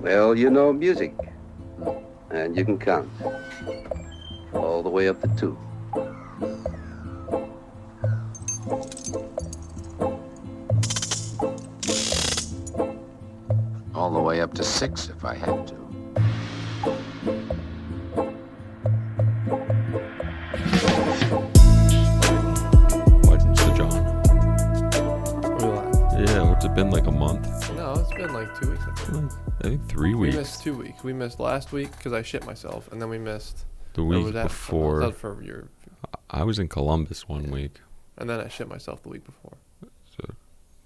Well, you know music, and you can count all the way up to two. All the way up to 6 if I had to. Watching Sir John. What are you lying? Yeah, what's it been, like a month? No, it's been like 2 weeks. I think. I think 3 We weeks. missed 2 weeks. We missed last week because I shit myself, and then we missed The or week was that before. that was for your, I was in Columbus one week. and then I shit myself the week before. So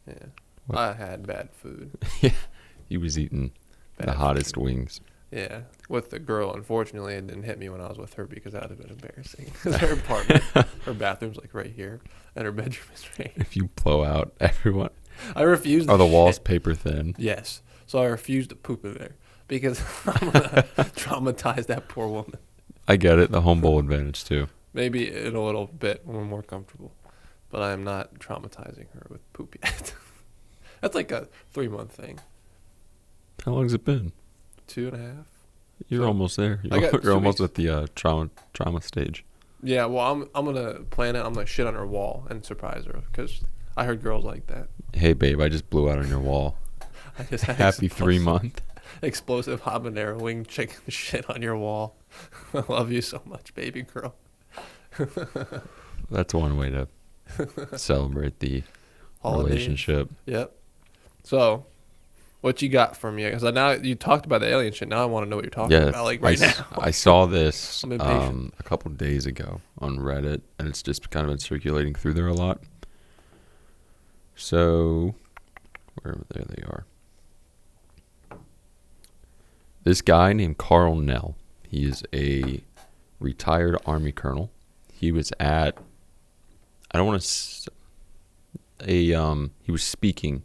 Yeah, What? I had bad food. he was eating Bad the hottest wings. Yeah, with the girl. Unfortunately, it didn't hit me when I was with her because that would have been embarrassing. 'Cause her apartment, her bathroom's like right here, and her bedroom is right here. If you blow out everyone. I refused. Are to the walls shit. paper thin? Yes. So I refused to poop in there because I'm gonna traumatize that poor woman. I get it. The home bowl advantage, too. Maybe in a little bit when we're more comfortable, but I am not traumatizing her with poop yet. That's like a 3-month thing. How long has it been? 2.5. You're So, almost there. I got You're 2 almost weeks. at the trauma stage. Yeah. Well, I'm gonna plan it. I'm gonna shit on her wall and surprise her because I heard girls like that. Hey, babe, I just blew out on your wall. I just had Happy 3 month. explosive habanero wing chicken shit on your wall. I love you so much, baby girl. That's one way to celebrate the Holiday. relationship. Yep. So, what you got from you? Because now you talked about the alien shit. Now I want to know what you're talking Yeah, about, like right now. I saw this I'm impatient. a couple days ago on Reddit, and it's just kind of been circulating through there a lot. So, there they are. This guy named Carl Nell, he is a retired Army colonel. He was at, I don't want to, he was speaking,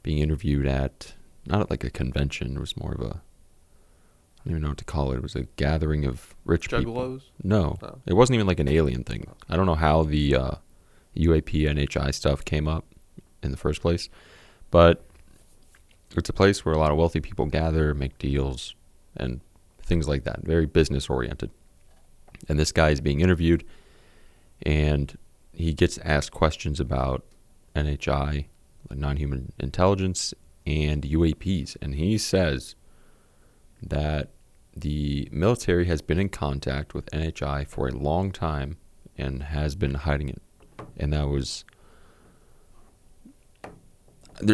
being interviewed at, not at like a convention, it was more of a, I don't even know what to call it. It was a gathering of rich people. Juggalos? No, Oh. it wasn't even like an alien thing. I don't know how the UAP NHI stuff came up in the first place, but it's a place where a lot of wealthy people gather, make deals, and things like that. Very business oriented. And this guy is being interviewed, and he gets asked questions about NHI, like non-human intelligence, and UAPs. And he says that the military has been in contact with NHI for a long time and has been hiding it. And that was,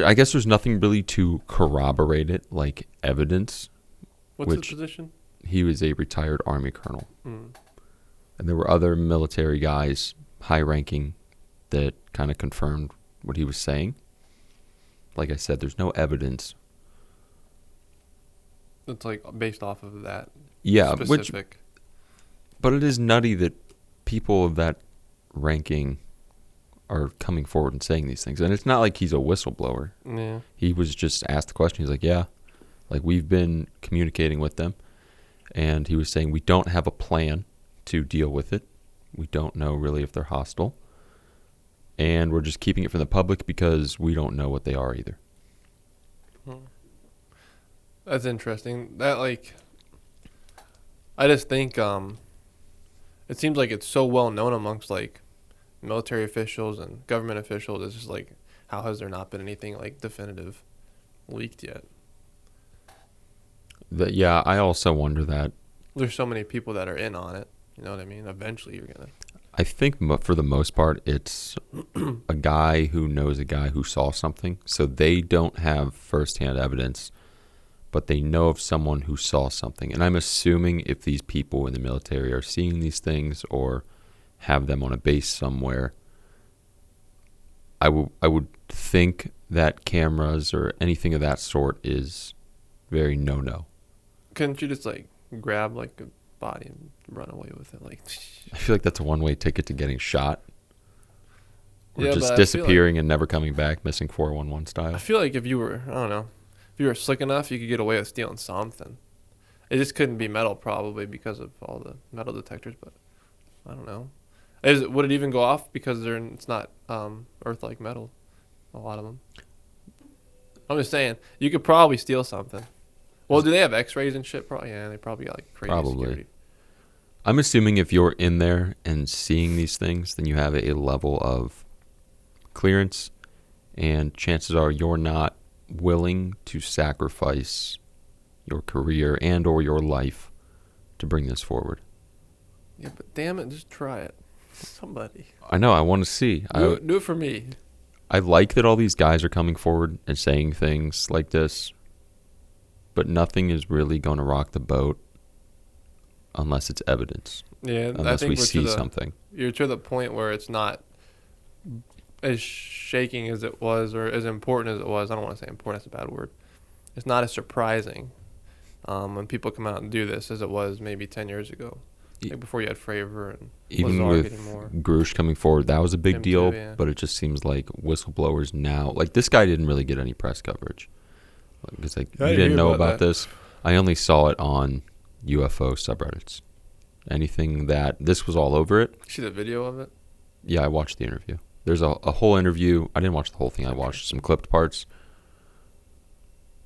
I guess there's nothing really to corroborate it, like evidence. What's his Which- position? He was a retired Army colonel. Mm. And there were other military guys, high ranking, that kind of confirmed what he was saying. Like I said, there's no evidence. It's like based off of that Yeah, specific. but it is nutty that people of that ranking are coming forward and saying these things. And it's not like he's a whistleblower. Yeah. He was just asked the question. He's like, yeah, like we've been communicating with them. And he was saying, we don't have a plan to deal with it. We don't know really if they're hostile. And we're just keeping it from the public because we don't know what they are either. That's interesting. That like, I just think it seems like it's so well known amongst like military officials and government officials. It's just like, how has there not been anything like definitive leaked yet? Yeah, I also wonder that. There's so many people that are in on it. You know what I mean? Eventually, you're gonna. I think for the most part, it's a guy who knows a guy who saw something. So they don't have firsthand evidence, but they know of someone who saw something. And I'm assuming if these people in the military are seeing these things or have them on a base somewhere, I would think that cameras or anything of that sort is very no-no. Couldn't you just like grab like a body and run away with it? Like, I feel like that's a one-way ticket to getting shot. Or Yeah, but I just feel disappearing and never coming back, missing 411 I style. feel like if you were, I don't know, if you were slick enough, you could get away with stealing something. It just couldn't be metal probably because of all the metal detectors. But I don't know. Would it even go off because it's not earth-like metal? A lot of them. I'm just saying you could probably steal something. Well, do they have X-rays and shit? Probably. Yeah, they probably got like crazy Probably. security. I'm assuming if you're in there and seeing these things, then you have a level of clearance, and chances are you're not willing to sacrifice your career and or your life to bring this forward. Yeah, but damn it, just try it. Somebody. I know, I want to see. Do it for me. I like that all these guys are coming forward and saying things like this, but nothing is really going to rock the boat unless it's evidence. Yeah, I Unless think we we're see to the, something. You're to the point where it's not as shaking as it was, or as important as it was. I don't want to say important, that's a bad word. It's not as surprising when people come out and do this as it was maybe 10 years ago. Like before you had Fravor and Even Lazar with getting more. Grush coming forward, that was a big Him deal, too, yeah. but it just seems like whistleblowers now, like this guy didn't really get any press coverage. It's like, I you didn't didn't hear know about about that. this. I only saw it on UFO subreddits. Anything that, this was all over it. You see the video of it? Yeah, I watched the interview. There's a whole interview. I didn't watch the whole thing. I watched some clipped parts.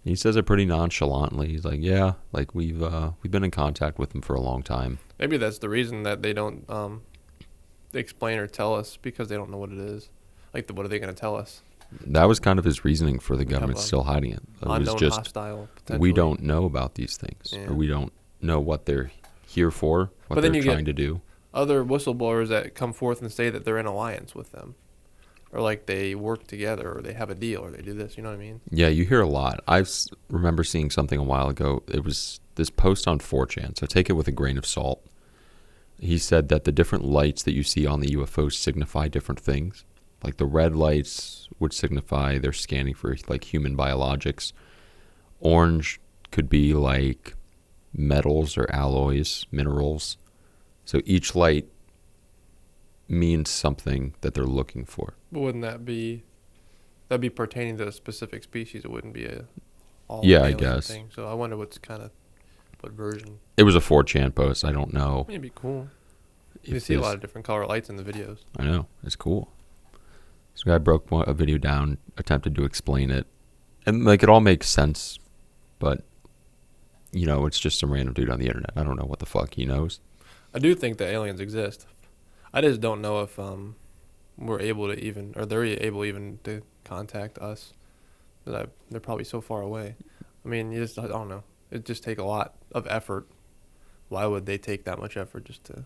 He says it pretty nonchalantly. He's like, "Yeah, like we've been in contact with him for a long time." Maybe that's the reason that they don't explain or tell us, because they don't know what it is. Like, what are they going to tell us? That was kind of his reasoning for the Have government a still hiding it. It was Unknown, just, hostile, potentially. we don't know about these things, Yeah. or we don't know what they're here for, what But then they're you get trying to do. other whistleblowers that come forth and say that they're in alliance with them, or like they work together, or they have a deal, or they do this. You know what I mean? Yeah, you hear a lot. Remember seeing something a while ago. It was this post on 4chan, so take it with a grain of salt. He said that the different lights that you see on the UFOs signify different things. Like the red lights would signify they're scanning for like human biologics. Orange could be like metals or alloys, minerals. So each light means something that they're looking for. But wouldn't that'd be pertaining to a specific species? It wouldn't be a all Yeah, I alien guess. thing. So I wonder what version. It was a 4chan post. I don't know. It'd be cool. if You see a this- lot of different color lights in the videos. I know. It's cool. This guy broke a video down, attempted to explain it. And, like, it all makes sense. But, you know, it's just some random dude on the internet. I don't know what the fuck he knows. I do think that aliens exist. I just don't know if we're able to even, or they're able even to contact us. They're probably so far away. I mean, I don't know. It just take a lot of effort. Why would they take that much effort just to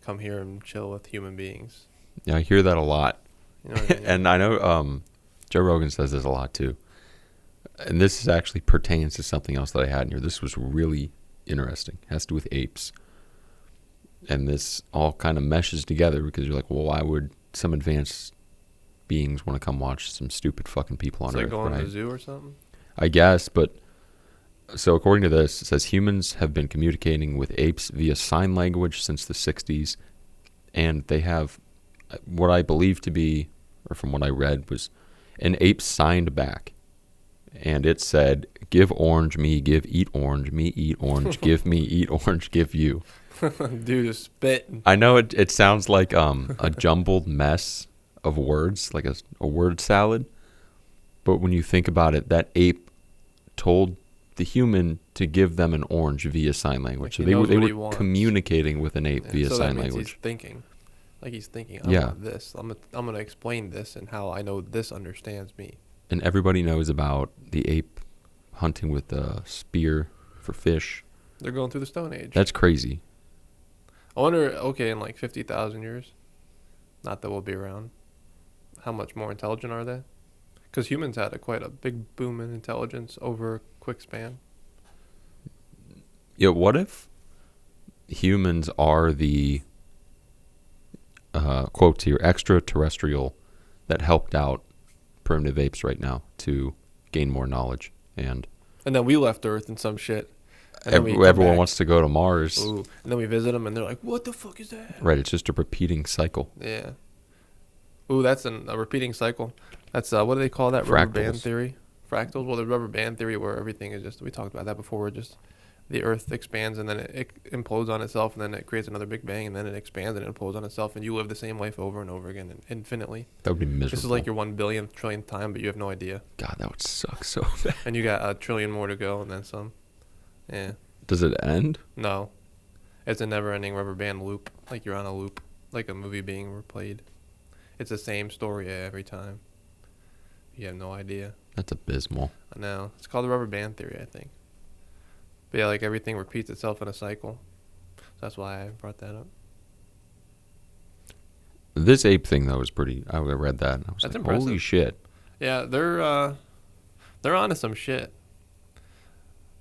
come here and chill with human beings? Yeah, I hear that a lot. You know what I mean? And I know Joe Rogan says this a lot, too. And this actually pertains to something else that I had in here. This was really interesting. It has to do with apes. And this all kind of meshes together because you're like, well, why would some advanced beings want to come watch some stupid fucking people on It's like Earth, going to right? the zoo or something. I guess, but so according to this, it says humans have been communicating with apes via sign language since the 60s, and they have what I believe to be, or from what I read, was an ape signed back, and it said, "Give orange, me give eat orange, me eat orange, give me eat orange, give you." Dude is spitting. I know it sounds like a jumbled mess of words, like a word salad, but when you think about it, that ape told the human to give them an orange via sign language. Like So he knows they what he were wants. communicating with an ape Yeah, via so that sign means language. He's thinking. Like he's thinking, I Yeah. want this. I'm gonna explain this and how I know this understands me. And everybody knows about the ape hunting with a spear for fish. They're going through the Stone Age. That's crazy. I wonder, okay, in like 50,000 years, not that we'll be around, how much more intelligent are they? Because humans had quite a big boom in intelligence over a quick span. Yeah, what if humans are the quotes here extraterrestrial that helped out primitive apes right now to gain more knowledge, and And then we left Earth and some shit. And then we come everyone back. wants to go to Mars. Ooh. And then we visit them and they're like, what the fuck is that? Right, it's just a repeating cycle. Yeah. Ooh, that's a repeating cycle. That's, what do they call that? Rubber band Fractals. theory? Fractals? Well, the rubber band theory where everything is just, we talked about that before, where just the Earth expands and then it implodes on itself, and then it creates another Big Bang, and then it expands and it implodes on itself, and you live the same life over and over again infinitely. That would be miserable. This is like your 1 billionth trillionth time, but you have no idea. God, that would suck so bad. And you got a trillion more to go, and then some. Yeah. Does it end? No. It's a never-ending rubber band loop. Like you're on a loop, like a movie being replayed. It's the same story every time. You have no idea. That's abysmal. I know. It's called the rubber band theory, I think. But yeah, like everything repeats itself in a cycle. So that's why I brought that up. This ape thing though was pretty. I read that and I was That's like, impressive. holy shit. Yeah, they're onto some shit.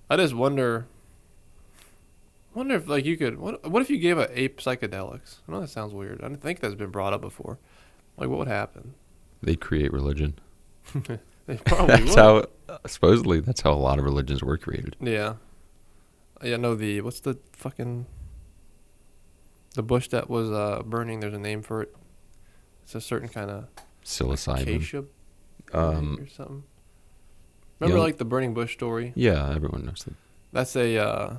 I just wonder if like you could what if you gave an ape psychedelics? I know that sounds weird. I don't think that's been brought up before. Like what would happen? They'd create religion. They probably That's would. how supposedly that's how a lot of religions were created. Yeah. Yeah, no, what's the bush that was burning, there's a name for it. It's a certain kind of Psilocybin. acacia or something. Remember you know- like the burning bush story? Yeah, everyone knows that. That's a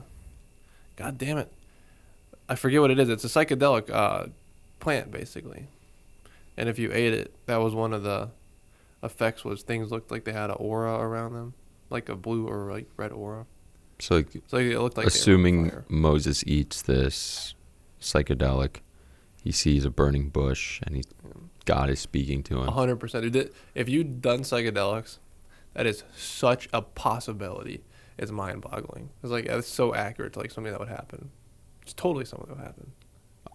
God damn it. I forget what it is. It's a psychedelic plant basically. And if you ate it, that was one of the effects was things looked like they had an aura around them, like a blue or like red aura. So like, So it looked like they were on assuming fire. Moses eats this psychedelic, he sees a burning bush and God is speaking to him. 100%. If you've done psychedelics, that is such a possibility. It's mind-boggling. It's like it's so accurate to like something that would happen. It's totally something that would happen.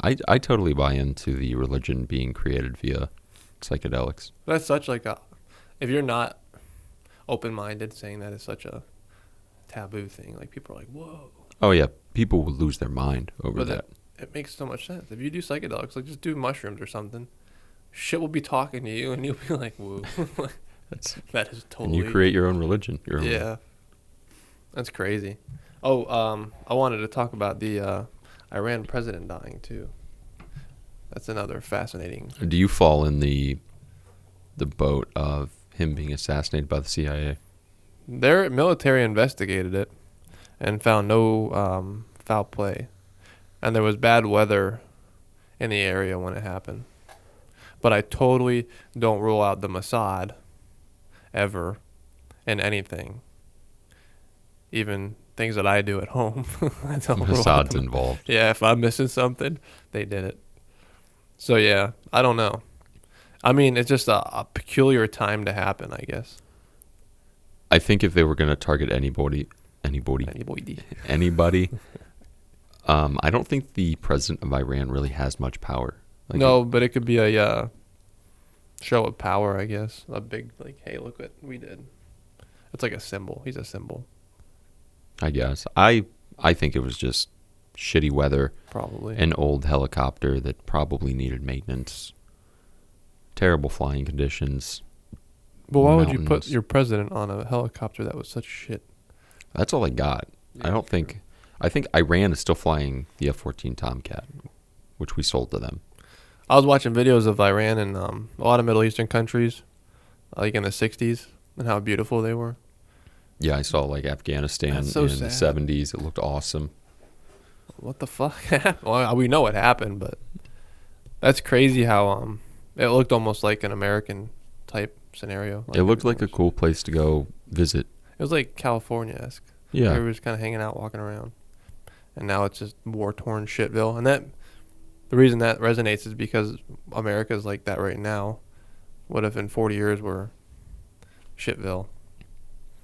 I totally buy into the religion being created via psychedelics. That's such like a. If you're not open-minded, saying that is such a taboo thing. Like people are like, whoa. Oh yeah, people would lose their mind over But that. it makes so much sense. If you do psychedelics, like just do mushrooms or something, shit will be talking to you, and you'll be like, whoa. That is And totally. you create your own religion. Your own. Yeah. That's crazy. Oh, I wanted to talk about the Iran president dying too. That's another fascinating. Do you fall in the boat of him being assassinated by the CIA? Their military investigated it and found no foul play, and there was bad weather in the area when it happened. But I totally don't rule out the Mossad ever in anything. Even things that I do at home. I don't rule out Mossad's them. involved. Yeah, if I'm missing something, they did it. So yeah, I don't know. I mean, it's just a peculiar time to happen, I guess. I think if they were going to target anybody, Anybody. I don't think the president of Iran really has much power. Like No, but it could be a show of power, I guess. A big, like, hey, look what we did. It's like a symbol. He's a symbol, I guess. I think it was just shitty weather, probably. an old helicopter that probably needed maintenance, terrible flying conditions. But why would you put mountains. your president on a helicopter that was such shit? That's all I got. I think Iran is still flying the F-14 Tomcat, which we sold to them. I was watching videos of Iran and a lot of Middle Eastern countries, like in the 60s, and how beautiful they were. Yeah, I saw like Afghanistan That's so in the sad. 70s. It looked awesome. What the fuck happened? Well, we know what happened, but that's crazy how it looked almost like an American type scenario. It looked like a everything cool place to go visit. It was like California-esque. Yeah. Everybody's kind of hanging out, walking around. And now it's just war-torn shitville. And the reason that resonates is because America's like that right now. What if in 40 years we're shitville?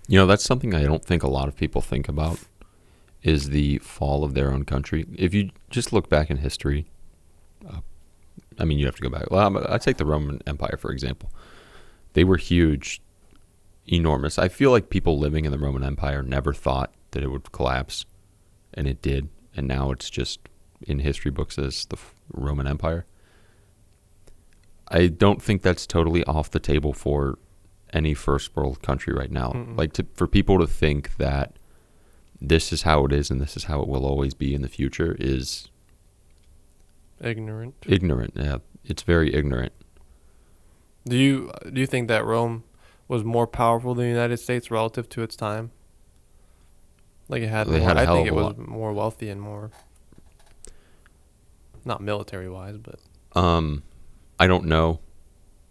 You know, that's something I don't think a lot of people think about is the fall of their own country. If you just look back in history, I mean, you have to go back. Well, I'd take the Roman Empire, for example. They were huge, enormous. I feel like people living in the Roman Empire never thought that it would collapse, and it did. And now it's just in history books as the Roman Empire. I don't think that's totally off the table for any first world country right now. Mm-mm. Like for people to think that this is how it is and this is how it will always be in the future is Ignorant. ignorant. Yeah, it's very ignorant. Do you think that Rome was more powerful than the United States relative to its time? Like it had They more. had a I hell think of it a was lot. more wealthy and more, not military wise, but I don't know.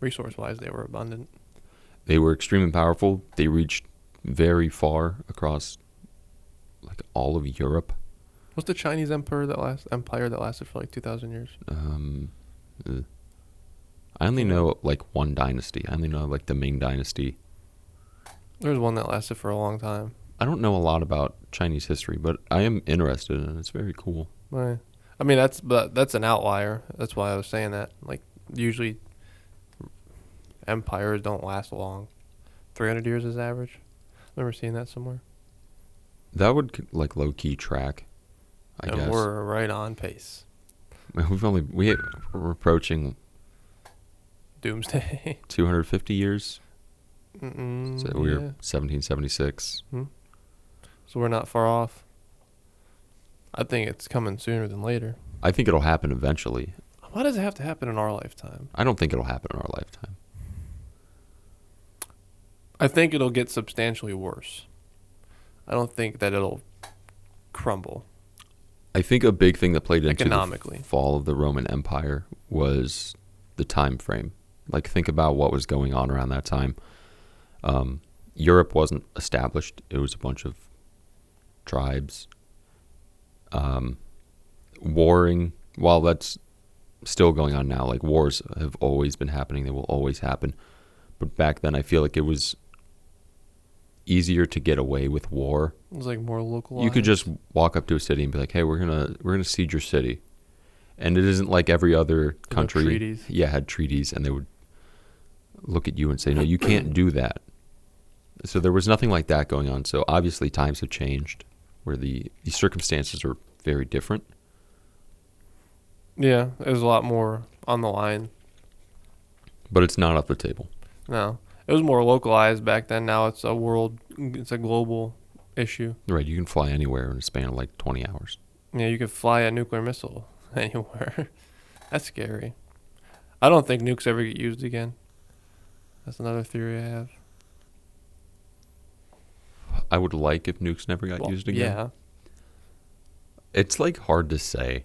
resource wise, they were abundant. They were extremely powerful. They reached very far across like all of Europe. What's the Chinese empire that lasted for like 2,000 years? Uh, I only know like one dynasty. I only know like the Ming dynasty. There's one that lasted for a long time. I don't know a lot about Chinese history, but I am interested in it. It's very cool. Right. I mean, that's an outlier. That's why I was saying that. Like usually, empires don't last long. 300 years is average. Remember seeing that somewhere? That would like low key track, I And guess. we're right on pace. We're approaching Doomsday. 250 years. Mm-mm, So we're yeah. 1776. So we're not far off. I think it's coming sooner than later. I think it'll happen eventually. Why does it have to happen in our lifetime? I don't think it'll happen in our lifetime. I think it'll get substantially worse. I don't think that it'll crumble. I think a big thing that played into Economically. the fall of the Roman Empire was the time frame. Like, think about what was going on around that time. Europe wasn't established. It was a bunch of tribes. Warring, while that's still going on now, like wars have always been happening. They will always happen. But back then, I feel like it was easier to get away with war. It was like more localized. You could just walk up to a city and be like, "Hey, we're gonna siege your city," and it isn't like every other country, treaties. had treaties, and they would look at you and say, "No, you can't do that." So there was nothing like that going on. So obviously, times have changed, where the circumstances are very different. Yeah, there's a lot more on the line. But it's not off the table. No, it was more localized back then. Now it's a global issue. Right, you can fly anywhere in a span of like 20 hours. Yeah, you could fly a nuclear missile anywhere. That's scary. I don't think nukes ever get used again. That's another theory I have. I would like if nukes never got Well, used again. Yeah. It's like hard to say.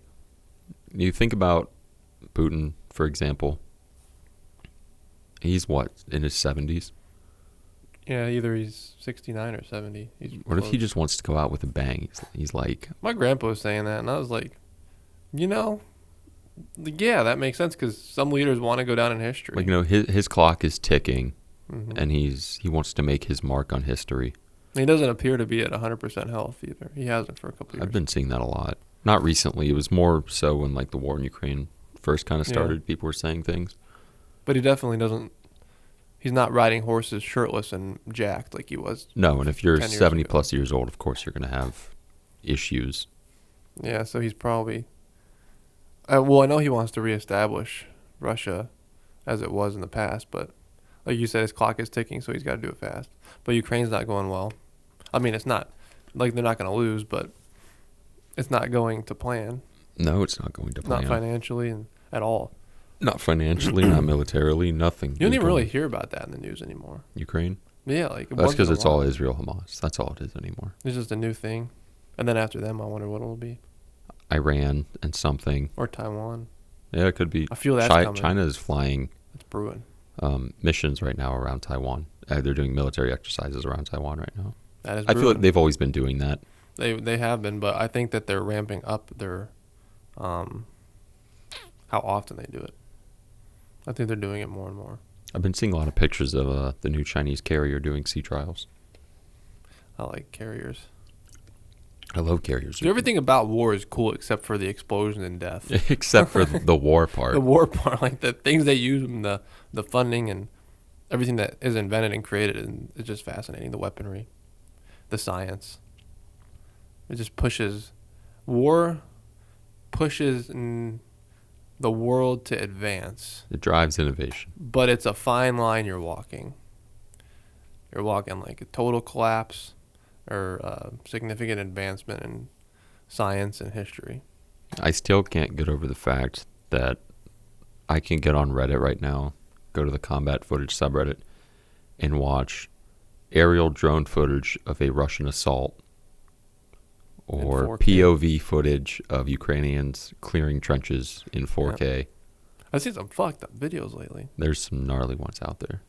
You think about Putin, for example. He's what, in his 70s? Yeah, either he's 69 or 70. What if he just wants to go out with a bang? He's like, My grandpa was saying that, and I was like, yeah, that makes sense because some leaders want to go down in history. like, his clock is ticking, Mhm. and he wants to make his mark on history. He doesn't appear to be at 100% health either. He hasn't for a couple years. I've been seeing that a lot. Not recently. It was more so when like the war in Ukraine first kind of Yeah. started. People were saying things. But he definitely doesn't. He's not riding horses shirtless and jacked like he was. No, and if you're 10 years 70 ago. plus years old, of course you're going to have issues. Yeah, so he's probably. Well, I know he wants to reestablish Russia as it was in the past, but like you said, his clock is ticking, so he's got to do it fast. But Ukraine's not going well. I mean, it's not like they're not going to lose, but it's not going to plan. No, it's not going to plan. Not financially and at all. Not financially, not militarily, nothing. You don't is even really going- hear about that in the news anymore. Ukraine? Yeah, like That's once because in a it's all while. Israel Hamas. That's all it is anymore. It's just a new thing. And then after them, I wonder what it'll be. Iran and something. Or Taiwan. Yeah, it could be. I feel that's coming. China is flying It's brewing. missions right now around Taiwan. They're doing military exercises around Taiwan right now. That is I brewing. feel like they've always been doing that. They have been, but I think that they're ramping up their how often they do it. I think they're doing it more and more. I've been seeing a lot of pictures of the new Chinese carrier doing sea trials. I like carriers. I love carriers. So everything about war is cool except for the explosion and death. Except for the war part. The war part, like the things they use and the funding and everything that is invented and created, and it's just fascinating. The weaponry, the science. It just pushes. War pushes the world to advance, It drives innovation. but it's a fine line you're walking. You're walking like a total collapse or significant advancement in science and history. I still can't get over the fact that I can get on Reddit right now, go to the combat footage subreddit, and watch aerial drone footage of a Russian assault or 4K. POV footage of Ukrainians clearing trenches in 4K. I've seen some fucked up videos lately. There's some gnarly ones out there.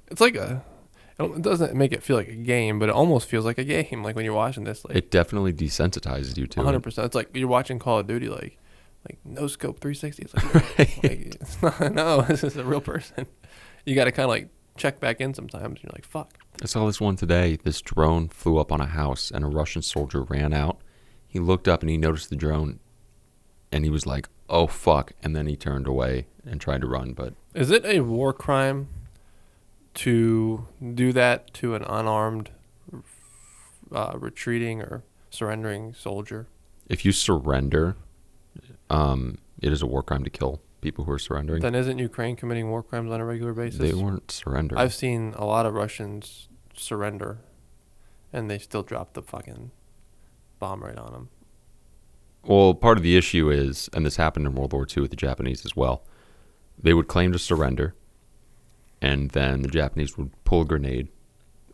It's like it doesn't make it feel like a game, but it almost feels like a game. Like when you're watching this, like It definitely desensitizes you to 100%. It's like you're watching Call of Duty, like no scope 360. It's like, it's not, no, this is a real person. You got to kind of like check back in sometimes. And you're like, fuck. I saw this one today. This drone flew up on a house, and a Russian soldier ran out. He looked up, and he noticed the drone, and he was like, oh, fuck. And then he turned away and tried to run. But Is it a war crime to do that to an unarmed, retreating or surrendering soldier? if you surrender, it is a war crime to kill people who are surrendering. Then isn't Ukraine committing war crimes on a regular basis? They weren't surrendering. I've seen a lot of Russians surrender, and they still drop the fucking bomb right on them. Well, part of the issue is, and this happened in World War II with the Japanese as well, they would claim to surrender, and then the Japanese would pull a grenade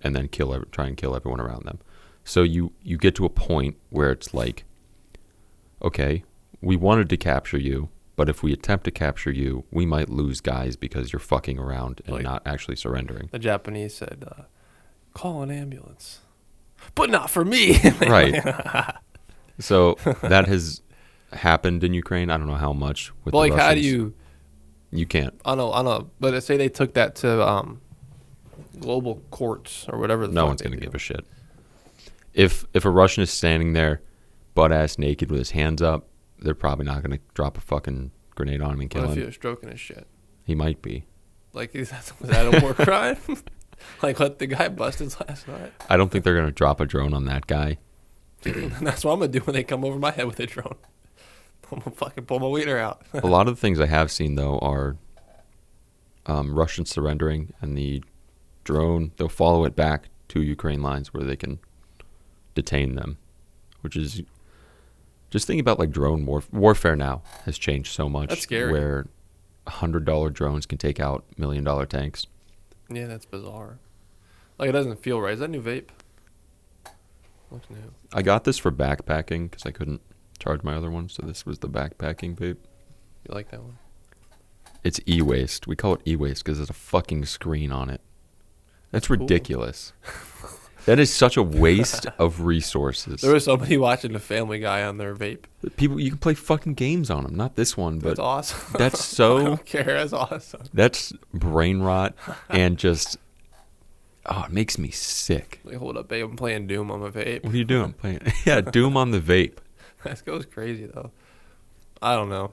and then try and kill everyone around them. So you get to a point where it's like, okay, we wanted to capture you, but if we attempt to capture you, we might lose guys because you're fucking around and Like- not actually surrendering. The Japanese said, call an ambulance. But not for me. Right. So that has happened in Ukraine. I don't know how much. With But the like, how do Russians. you... You can't. I know. But say they took that to global courts or whatever the No fuck one's they going to do. give a shit. If a Russian is standing there, butt ass naked with his hands up, they're probably not going to drop a fucking grenade on him and kill What if he him. was stroking his shit? He might be. Like, was that a war crime? Like, what the guy busted last night? I don't think they're going to drop a drone on that guy. That's what I'm going to do when they come over my head with a drone. I'm going to fucking pull my wiener out. A lot of the things I have seen, though, are Russians surrendering, and the drone, they'll follow it back to Ukraine lines where they can detain them, which is... Just think about like drone warfare now has changed so much. That's scary. Where $100 drones can take out $1 million tanks. Yeah, that's bizarre. Like, it doesn't feel right. Is that new vape? Looks new. I got this for backpacking because I couldn't charge my other one, so this was the backpacking vape. You like that one? It's e-waste. We call it e-waste because there's a fucking screen on it. That's cool. ridiculous. That is such a waste of resources. There was somebody watching the Family Guy on their vape. People, you can play fucking games on them. Not this one, but That's awesome. that's I so... don't care. That's awesome. That's brain rot and just... Oh, it makes me sick. Like, hold up, babe. I'm playing Doom on my vape. What are you doing? Playing? Yeah, Doom on the vape. That goes crazy, though. I don't know.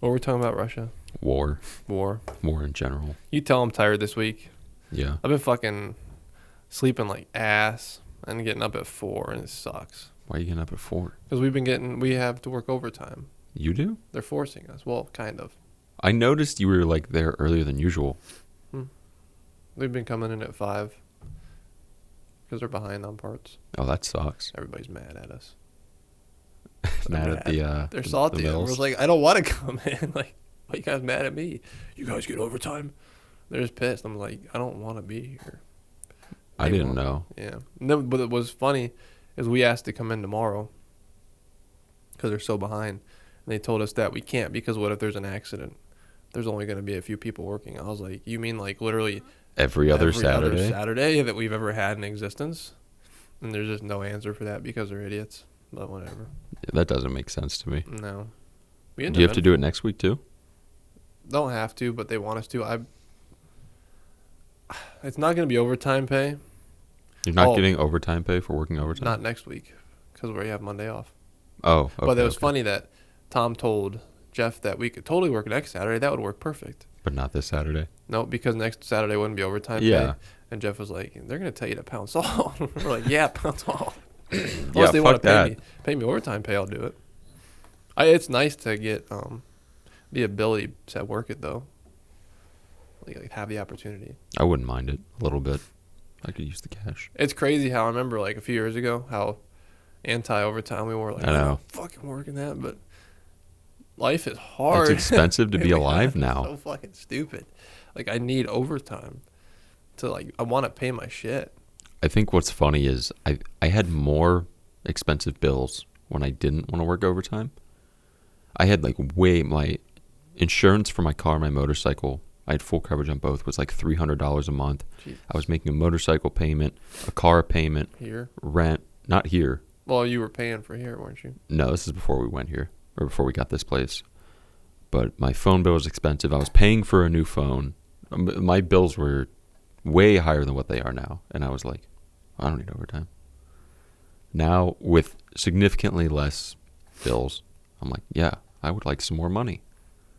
What were we talking about, Russia? War in general. You tell I'm tired this week. Yeah. I've been fucking sleeping like ass and getting up at 4, and it sucks. Why are you getting up at 4? Because we have to work overtime. You do? They're forcing us. Well, kind of. I noticed you were like there earlier than usual. We've been coming in at 5 because they're behind on parts. Oh, that sucks. Everybody's mad at us. Mad at the They're salty. the I mills. was like, I don't want to come in. Like, why you guys mad at me? You guys get overtime. They're just pissed. I'm like, I don't want to be here. I They didn't won't. know. Yeah. No, but it was funny is we asked to come in tomorrow because they're so behind. And they told us that we can't because what if there's an accident? There's only going to be a few people working. I was like, you mean like literally Every other Saturday? Saturday that we've ever had in existence? And there's just no answer for that because they're idiots. But whatever. That doesn't make sense to me. No. Do you have to do it next week too? Don't have to, but they want us to. It's not going to be overtime pay. You're not Oh. getting overtime pay for working overtime? Not next week because we have Monday off. Oh, okay, But it was okay. funny that Tom told Jeff that we could totally work next Saturday. That would work perfect. But not this Saturday. No, because next Saturday wouldn't be overtime Yeah. pay. And Jeff was like, they're going to tell you to pound salt. We're like, yeah, pound salt. Unless Yeah, they fuck want to that. pay me overtime pay, I'll do it. It's nice to get the ability to work it, though. Like have the opportunity. I wouldn't mind it a little bit. I could use the cash. It's crazy how I remember like a few years ago how anti-overtime we were. Like, I know. I'm not fucking working that, but life is hard. It's expensive to be alive now. So fucking stupid. Like I need overtime to I want to pay my shit. I think what's funny is I had more expensive bills when I didn't want to work overtime. I had like my insurance for my car and my motorcycle. I had full coverage on both. Was like $300 a month. Jesus. I was making a motorcycle payment, a car payment, Here? rent. Not here. Well, you were paying for here, weren't you? No, this is before we went here or before we got this place. But my phone bill was expensive. I was paying for a new phone. My bills were way higher than what they are now. And I was like, I don't need overtime. Now, with significantly less bills, I'm like, yeah, I would like some more money.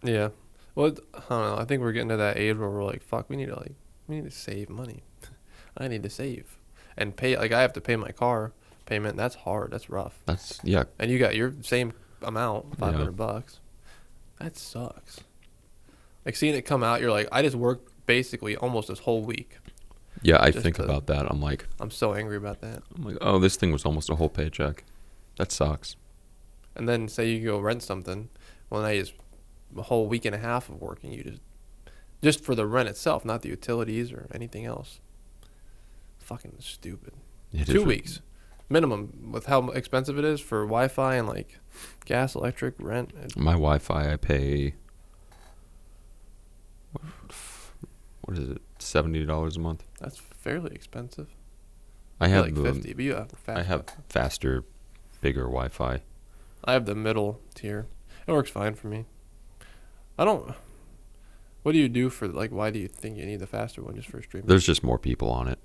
Yeah. Well, I don't know. I think we're getting to that age where we're like, fuck, we need to save money. I need to save and pay. Like, I have to pay my car payment. That's hard. That's rough. That's, yeah. And you got your same amount, $500. Yeah. That sucks. Like, seeing it come out, you're like, I just worked basically almost this whole week. Yeah, I think about that. I'm like, I'm so angry about that. oh, this thing was almost a whole paycheck. That sucks. And then say you go rent something. Well, now it's a whole week and a half of working. You just for the rent itself, not the utilities or anything else. Fucking stupid. 2 weeks minimum with how expensive it is for Wi-Fi and like gas, electric, rent. My Wi-Fi, I pay, what is it, $70 a month? That's fairly expensive. I have like 50, but you have fast. I have faster, bigger Wi-Fi. I have the middle tier. It works fine for me. I don't. What do you do for like? Why do you think you need the faster one just for streaming? There's just more people on it.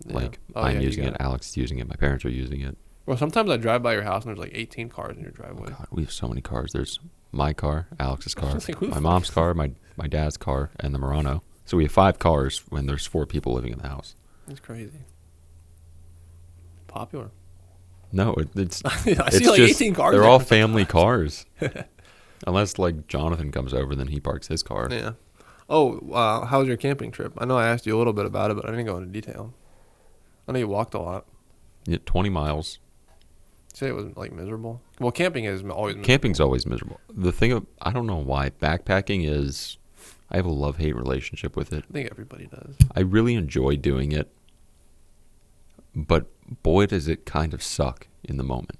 Yeah. Like Oh, I'm yeah, you using got it, Alex is using it, my parents are using it. Well, sometimes I drive by your house and there's like 18 cars in your Oh driveway. God, we have so many cars. There's my car, Alex's car, Like, who the my fuck mom's is car, my dad's car, and the Murano. So we have 5 cars when there's 4 people living in the house. It's crazy. Popular. No, it's I see it's like just, 18 cars. they're there. all family cars. Unless like Jonathan comes over, then he parks his car. Yeah. Oh, how was your camping trip? I know I asked you a little bit about it, but I didn't go into detail. I know you walked a lot. Yeah, 20 miles. You say it was like miserable. Well, camping is always miserable. Camping's always miserable. The thing, I don't know why, backpacking is, I have a love-hate relationship with it. I think everybody does. I really enjoy doing it, but boy, does it kind of suck in the moment.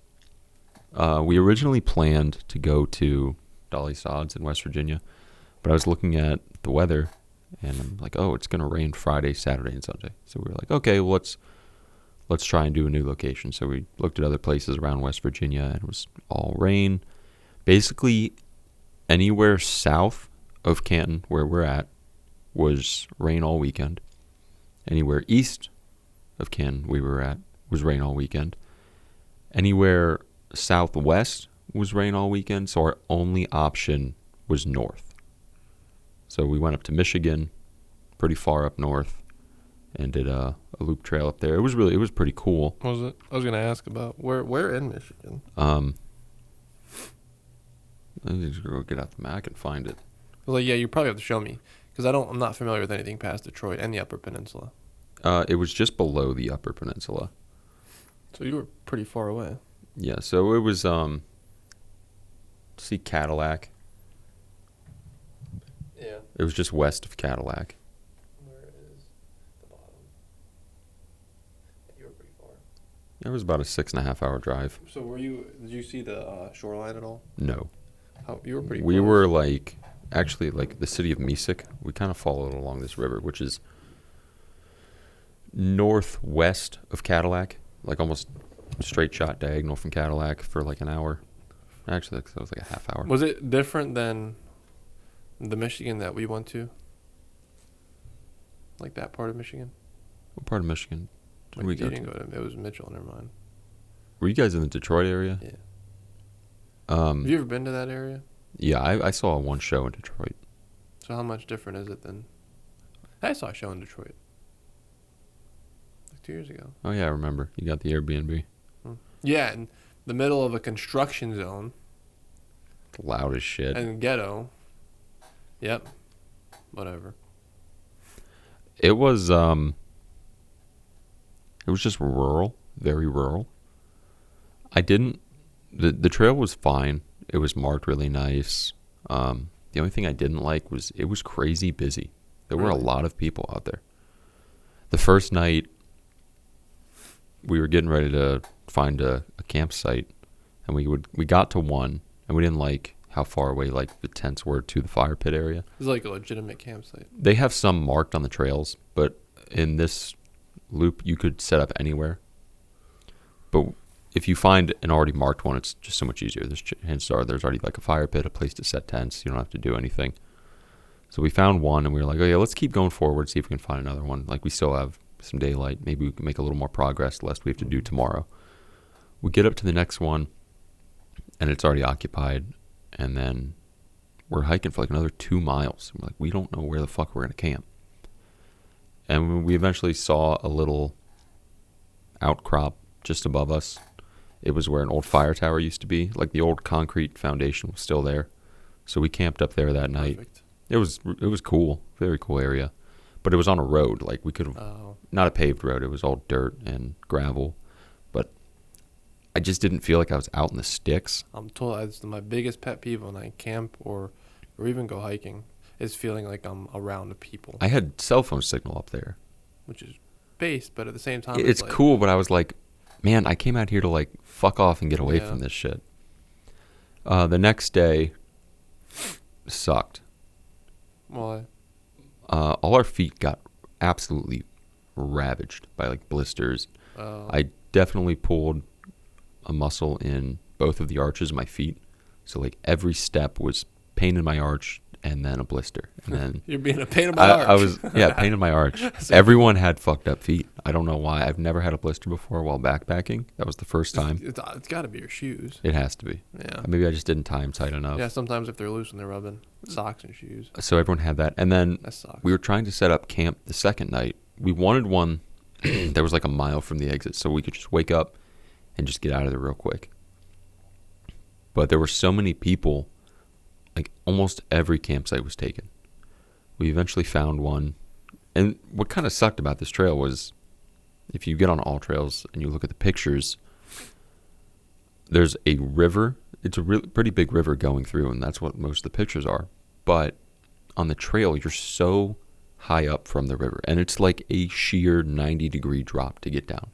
We originally planned to go to Dolly Sods in West Virginia, but I was looking at the weather, and I'm like, oh, it's going to rain Friday, Saturday, and Sunday. So we were like, okay, well, let's try and do a new location. So we looked at other places around West Virginia, and it was all rain. Basically, anywhere south of Canton, where we're at, was rain all weekend. Anywhere east of Canton we were at was rain all weekend. Anywhere southwest was rain all weekend, so our only option was north. So we went up to Michigan, pretty far up north, and did a loop trail up there. It was pretty cool. Was it? I was gonna ask about where in Michigan. Let me just go get out the map and find it. I was like, yeah, you probably have to show me because I'm not familiar with anything past Detroit and the Upper Peninsula. It was just below the Upper Peninsula. So you were pretty far away. Yeah, so it was see Cadillac. Yeah. It was just west of Cadillac. Where is the bottom? You were pretty far. It was about a 6.5 hour drive. So did you see the shoreline at all? No. You were pretty We close. were like, actually like the city of Mesik. We kind of followed along this river, which is northwest of Cadillac, like almost straight shot diagonal from Cadillac for like an hour. Actually, that was like a half hour. Was it different than the Michigan that we went to? Like that part of Michigan? What part of Michigan did Like, we you go didn't to? go to. It was Mitchell, never mind. Were you guys in the Detroit area? Yeah. Have you ever been to that area? Yeah, I saw one show in Detroit. So how much different is it than? I saw a show in Detroit. Like 2 years ago. Oh yeah, I remember. You got the Airbnb. Yeah, in the middle of a construction zone Loud as shit. and ghetto. Yep. Whatever. It was just rural, very rural. The trail was fine. It was marked really nice. The only thing I didn't like was it was crazy busy. There were a Really? lot of people out there. The first night we were getting ready to find a campsite, and we got to one, and we didn't like how far away like the tents were to the fire pit area. It's like a legitimate campsite. They have some marked on the trails, but in this loop you could set up anywhere. But if you find an already marked one, it's just so much easier. Chances are there's already like a fire pit, a place to set tents. You don't have to do anything. So we found one, and we were like, oh yeah, let's keep going forward, see if we can find another one. Like, we still have some daylight. Maybe we can make a little more progress, the less we have to do tomorrow. We get up to the next one, and it's already occupied. And then we're hiking for like another 2 miles. We're like, we don't know where the fuck we're going to camp. And we eventually saw a little outcrop just above us. It was where an old fire tower used to be. Like, the old concrete foundation was still there. So we camped up there that night. Perfect. It was cool. Very cool area. But it was on a road. Like, we could have... Not a paved road. It was all dirt and gravel. But I just didn't feel like I was out in the sticks. I'm told it's my biggest pet peeve when I camp or even go hiking is feeling like I'm around the people. I had cell phone signal up there. Which is based, but at the same time... It's like, cool, but I was like, man, I came out here to, like, fuck off and get away from this shit. The next day sucked. Why? All our feet got absolutely ravaged by, like, blisters. I definitely pulled a muscle in both of the arches of my feet. So, like, every step was pain in my arch and then a blister. And then You're being a pain in my arch. Pain in my arch. Everyone had fucked up feet. I don't know why. I've never had a blister before while backpacking. That was the first time. It's got to be your shoes. It has to be. Yeah. Maybe I just didn't tie them tight enough. Yeah, sometimes if they're loose and they're rubbing, socks and shoes. So everyone had that. And then That sucks. we were trying to set up camp the second night. We wanted one that was like a mile from the exit so we could just wake up and just get out of there real quick. But there were so many people, like almost every campsite was taken. We eventually found one. And what kind of sucked about this trail was if you get on all trails and you look at the pictures, there's a river. It's a pretty big river going through, and that's what most of the pictures are. But on the trail, you're so high up from the river, and it's like a sheer 90-degree drop to get down.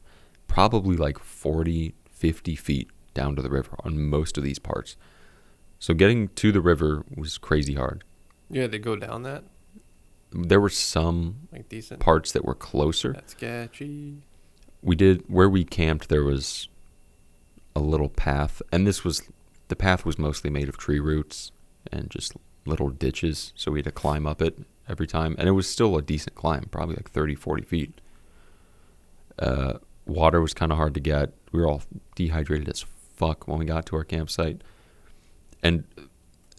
Probably like 40, 50 feet down to the river on most of these parts. So getting to the river was crazy hard. You had to go down that? There were some Like decent? parts that were closer. That's sketchy. We did, where we camped, there was a little path, and the path was mostly made of tree roots and just little ditches, so we had to climb up it every time, and it was still a decent climb, probably like 30, 40 feet. Water was kind of hard to get. We were all dehydrated as fuck when we got to our campsite, and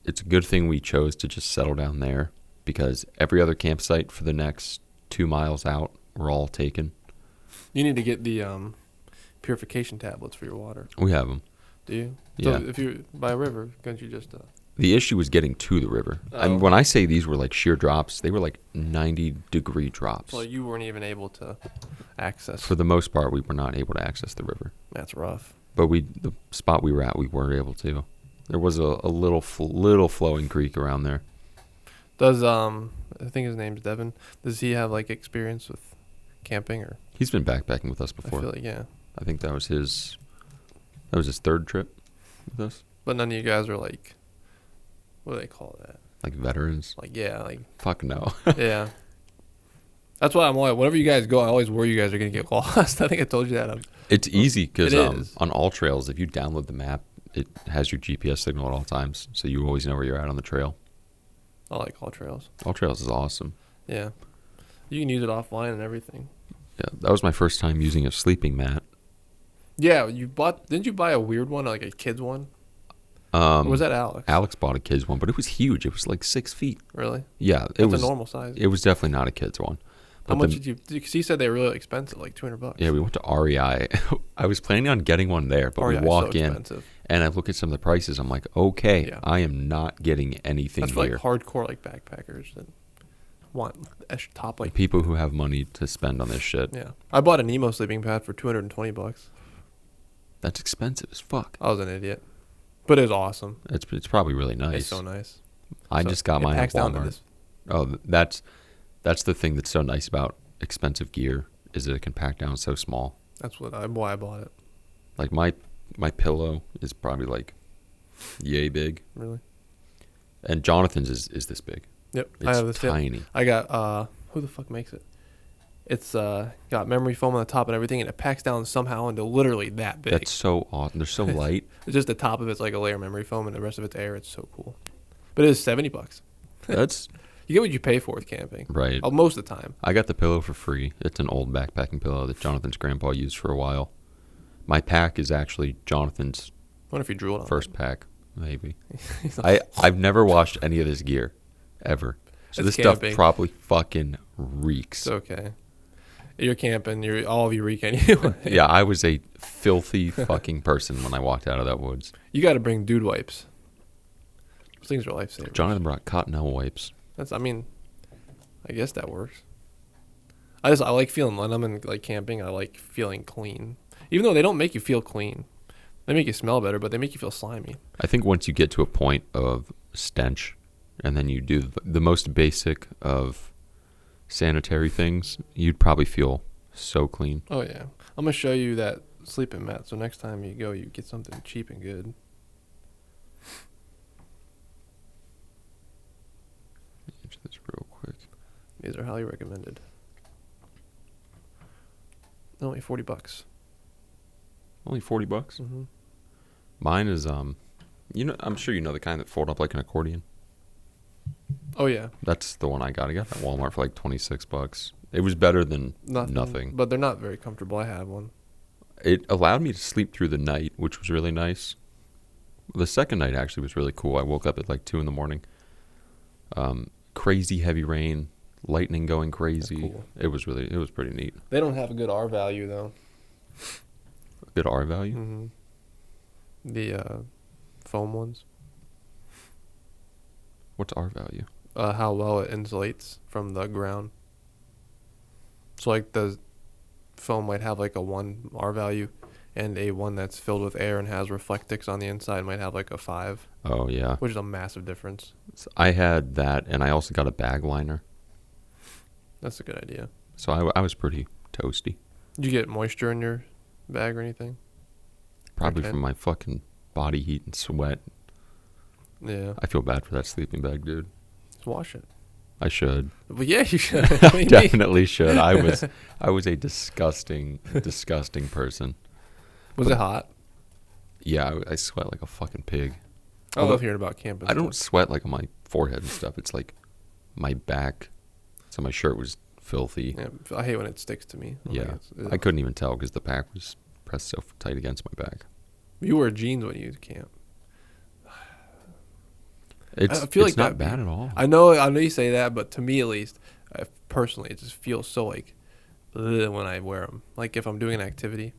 it's a good thing we chose to just settle down there, because every other campsite for the next 2 miles out were all taken. You need to get the purification tablets for your water. We have them. Do you? Yeah. So if you're by a river, can't you just... The issue was getting to the river. I mean, when I say these were like sheer drops, they were like 90-degree drops. Well, you weren't even able to access. For the most part, we were not able to access the river. That's rough. But the spot we were at, we were able to. There was a little flowing creek around there. Does I think his name's Devin. Does he have like experience with camping or? He's been backpacking with us I before. feel like yeah. I think that was his third trip with us. But none of you guys are like, what do they call that? Like veterans. Like yeah, like Fuck no. yeah. That's why I'm like, whenever you guys go, I always worry you guys are gonna get lost. I think I told you that. It's easy because It is. on all trails, if you download the map, it has your GPS signal at all times, so you always know where you're at on the trail. I like all trails. All trails is awesome. Yeah, you can use it offline and everything. Yeah, that was my first time using a sleeping mat. Yeah, didn't you buy a weird one, like a kid's one? Or was that Alex? Alex bought a kid's one, but it was huge. It was like 6 feet. Really? Yeah, That's a normal size. It was definitely not a kid's one. How But much did you? Because he said they were really expensive, like $200. Yeah, we went to REI. I was planning on getting one there, but REI we is walk so in expensive. and I look at some of the prices. I'm like, okay, Yeah. I am not getting anything That's for here. like hardcore like backpackers that want extra top like. People who have money to spend on this shit. Yeah, I bought a Nemo sleeping pad for $220. That's expensive as fuck. I was an idiot, but it was awesome. It's probably really nice. It's so nice. I So just got it mine at packs down to Walmart. this. Oh, that's the thing that's so nice about expensive gear is that it can pack down so small. That's why I bought it. Like my pillow is probably like yay big, Really? and Jonathan's is this big. Yep. It's I have this. tiny. I got who the fuck makes it? It's got memory foam on the top and everything, and it packs down somehow into literally that big. That's so awesome. They're so light. It's just the top of it's like a layer of memory foam, and the rest of it's air. It's so cool. But it is $70. That's You get what you pay for with camping. right. Most of the time. I got the pillow for free. It's an old backpacking pillow that Jonathan's grandpa used for a while. My pack is actually Jonathan's I wonder if you drooled on first pack, maybe. He's like, I've never washed any of this gear, ever. So It's this camping. stuff probably fucking reeks. It's okay. You're camping. All of you reek anyway. Yeah, I was a filthy fucking person when I walked out of that woods. You got to bring dude wipes. Those things are lifesavers. Jonathan brought Cottonelle wipes. I guess that works. I like feeling when I'm in like camping. I like feeling clean, even though they don't make you feel clean. They make you smell better, but they make you feel slimy. I think once you get to a point of stench, and then you do the most basic of sanitary things, you'd probably feel so clean. Oh yeah, I'm gonna show you that sleeping mat. So next time you go, you get something cheap and good. Answer this real quick. These are highly recommended. Only $40. Only $40. Mm-hmm. Mine is I'm sure you know the kind that fold up like an accordion. Oh yeah, That's the one I got. I got that at Walmart for like $26. It was better than nothing. But they're not very comfortable. I have one. It allowed me to sleep through the night, which was really nice. The second night actually was really cool. I woke up at like 2 a.m. Crazy heavy rain, lightning going crazy. Cool. It was pretty neat. They don't have a good R value though. Good R value. Mm-hmm. The foam ones. What's R value? How well it insulates from the ground. So like the foam might have like a 1 R value, and a one that's filled with air and has reflectix on the inside might have like a 5, Oh yeah. which is a massive difference. So I had that, and I also got a bag liner. That's a good idea. So I was pretty toasty. Did you get moisture in your bag or anything? Probably Okay. from my fucking body heat and sweat. Yeah. I feel bad for that sleeping bag, dude. Just wash it. I should. But yeah, you should. What do you mean? Definitely should. I was a disgusting person. Was it hot? Yeah, I sweat like a fucking pig. I love hearing about camping. I don't stuff. sweat like on my forehead and stuff. It's like my back. So my shirt was filthy. Yeah, I hate when it sticks to me. Yeah. I couldn't even tell because the pack was pressed so tight against my back. You wear jeans when you camp. It's I feel it's like not bad at all. I know you say that, but to me at least, personally, it just feels so like ugh when I wear them. Like if I'm doing an activity,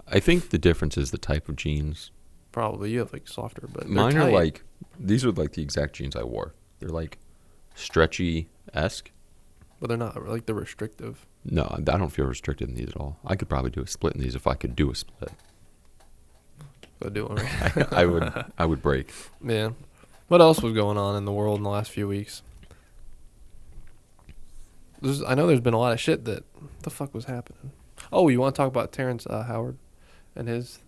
I think the difference is the type of jeans. probably you have like softer, but they're Mine are tight. like, these are like the exact jeans I wore. They're like stretchy-esque. But they're not like they're restrictive. No, I don't feel restricted in these at all. I could probably do a split in these if I could do a split. So do it right. I would break. Yeah. What else was going on in the world in the last few weeks? I know there's been a lot of shit that the fuck was happening. Oh, you want to talk about Terrence Howard and his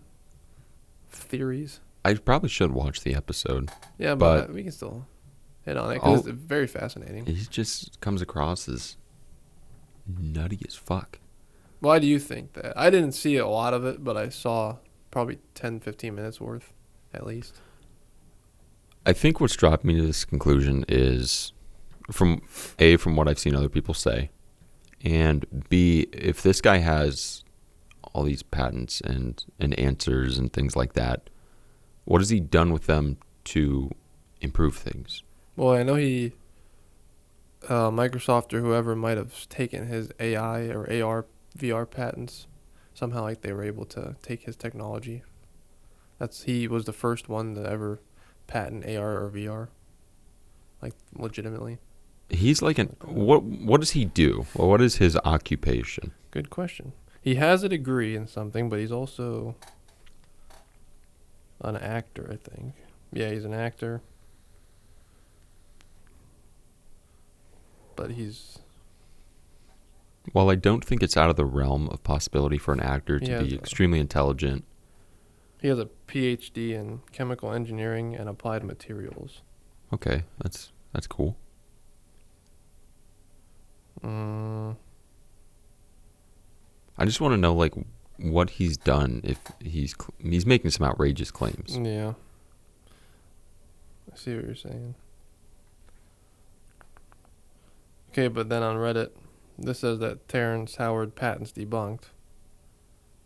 theories? I probably should watch the episode. Yeah, But- but we can still hit on it because it's very fascinating. He just comes across as nutty as fuck. Why do you think that? I didn't see a lot of it, but I saw probably 10, 15 minutes worth at least. I think what's dropped me to this conclusion is from what I've seen other people say, and B, if this guy has all these patents and answers and things like that, what has he done with them to improve things? Well, I know Microsoft or whoever might have taken his AI or AR, VR patents. Somehow, like they were able to take his technology. He was the first one to ever patent AR or VR, like legitimately. He's like what does he do? Well, what is his occupation? Good question. He has a degree in something, but he's also an actor, I think. Yeah, he's an actor. But Well, I don't think it's out of the realm of possibility for an actor to be extremely intelligent. He has a PhD in chemical engineering and applied materials. Okay, that's cool. I just want to know like what he's done if he's making some outrageous claims. Yeah. I see what you're saying. Okay, but then on Reddit, this says that Terrence Howard patents debunked.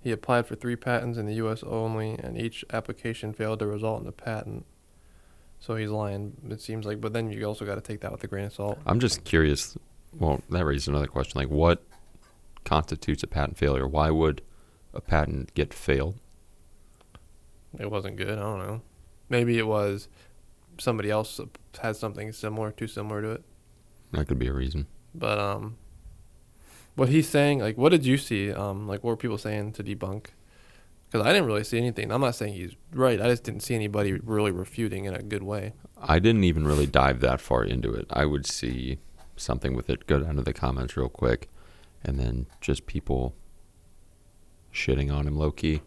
He applied for 3 patents in the U.S. only, and each application failed to result in a patent. So he's lying, it seems like. But then you also got to take that with a grain of salt. I'm just curious. Well, that raises another question. Like, what constitutes a patent failure? Why would a patent get failed? It wasn't good. I don't know. Maybe it was somebody else had something too similar to it. That could be a reason. But what he's saying, like, what did you see? Like, what were people saying to debunk? Because I didn't really see anything. I'm not saying he's right. I just didn't see anybody really refuting in a good way. I didn't even really dive that far into it. I would see something with it, go down to the comments real quick, and then just people shitting on him low-key.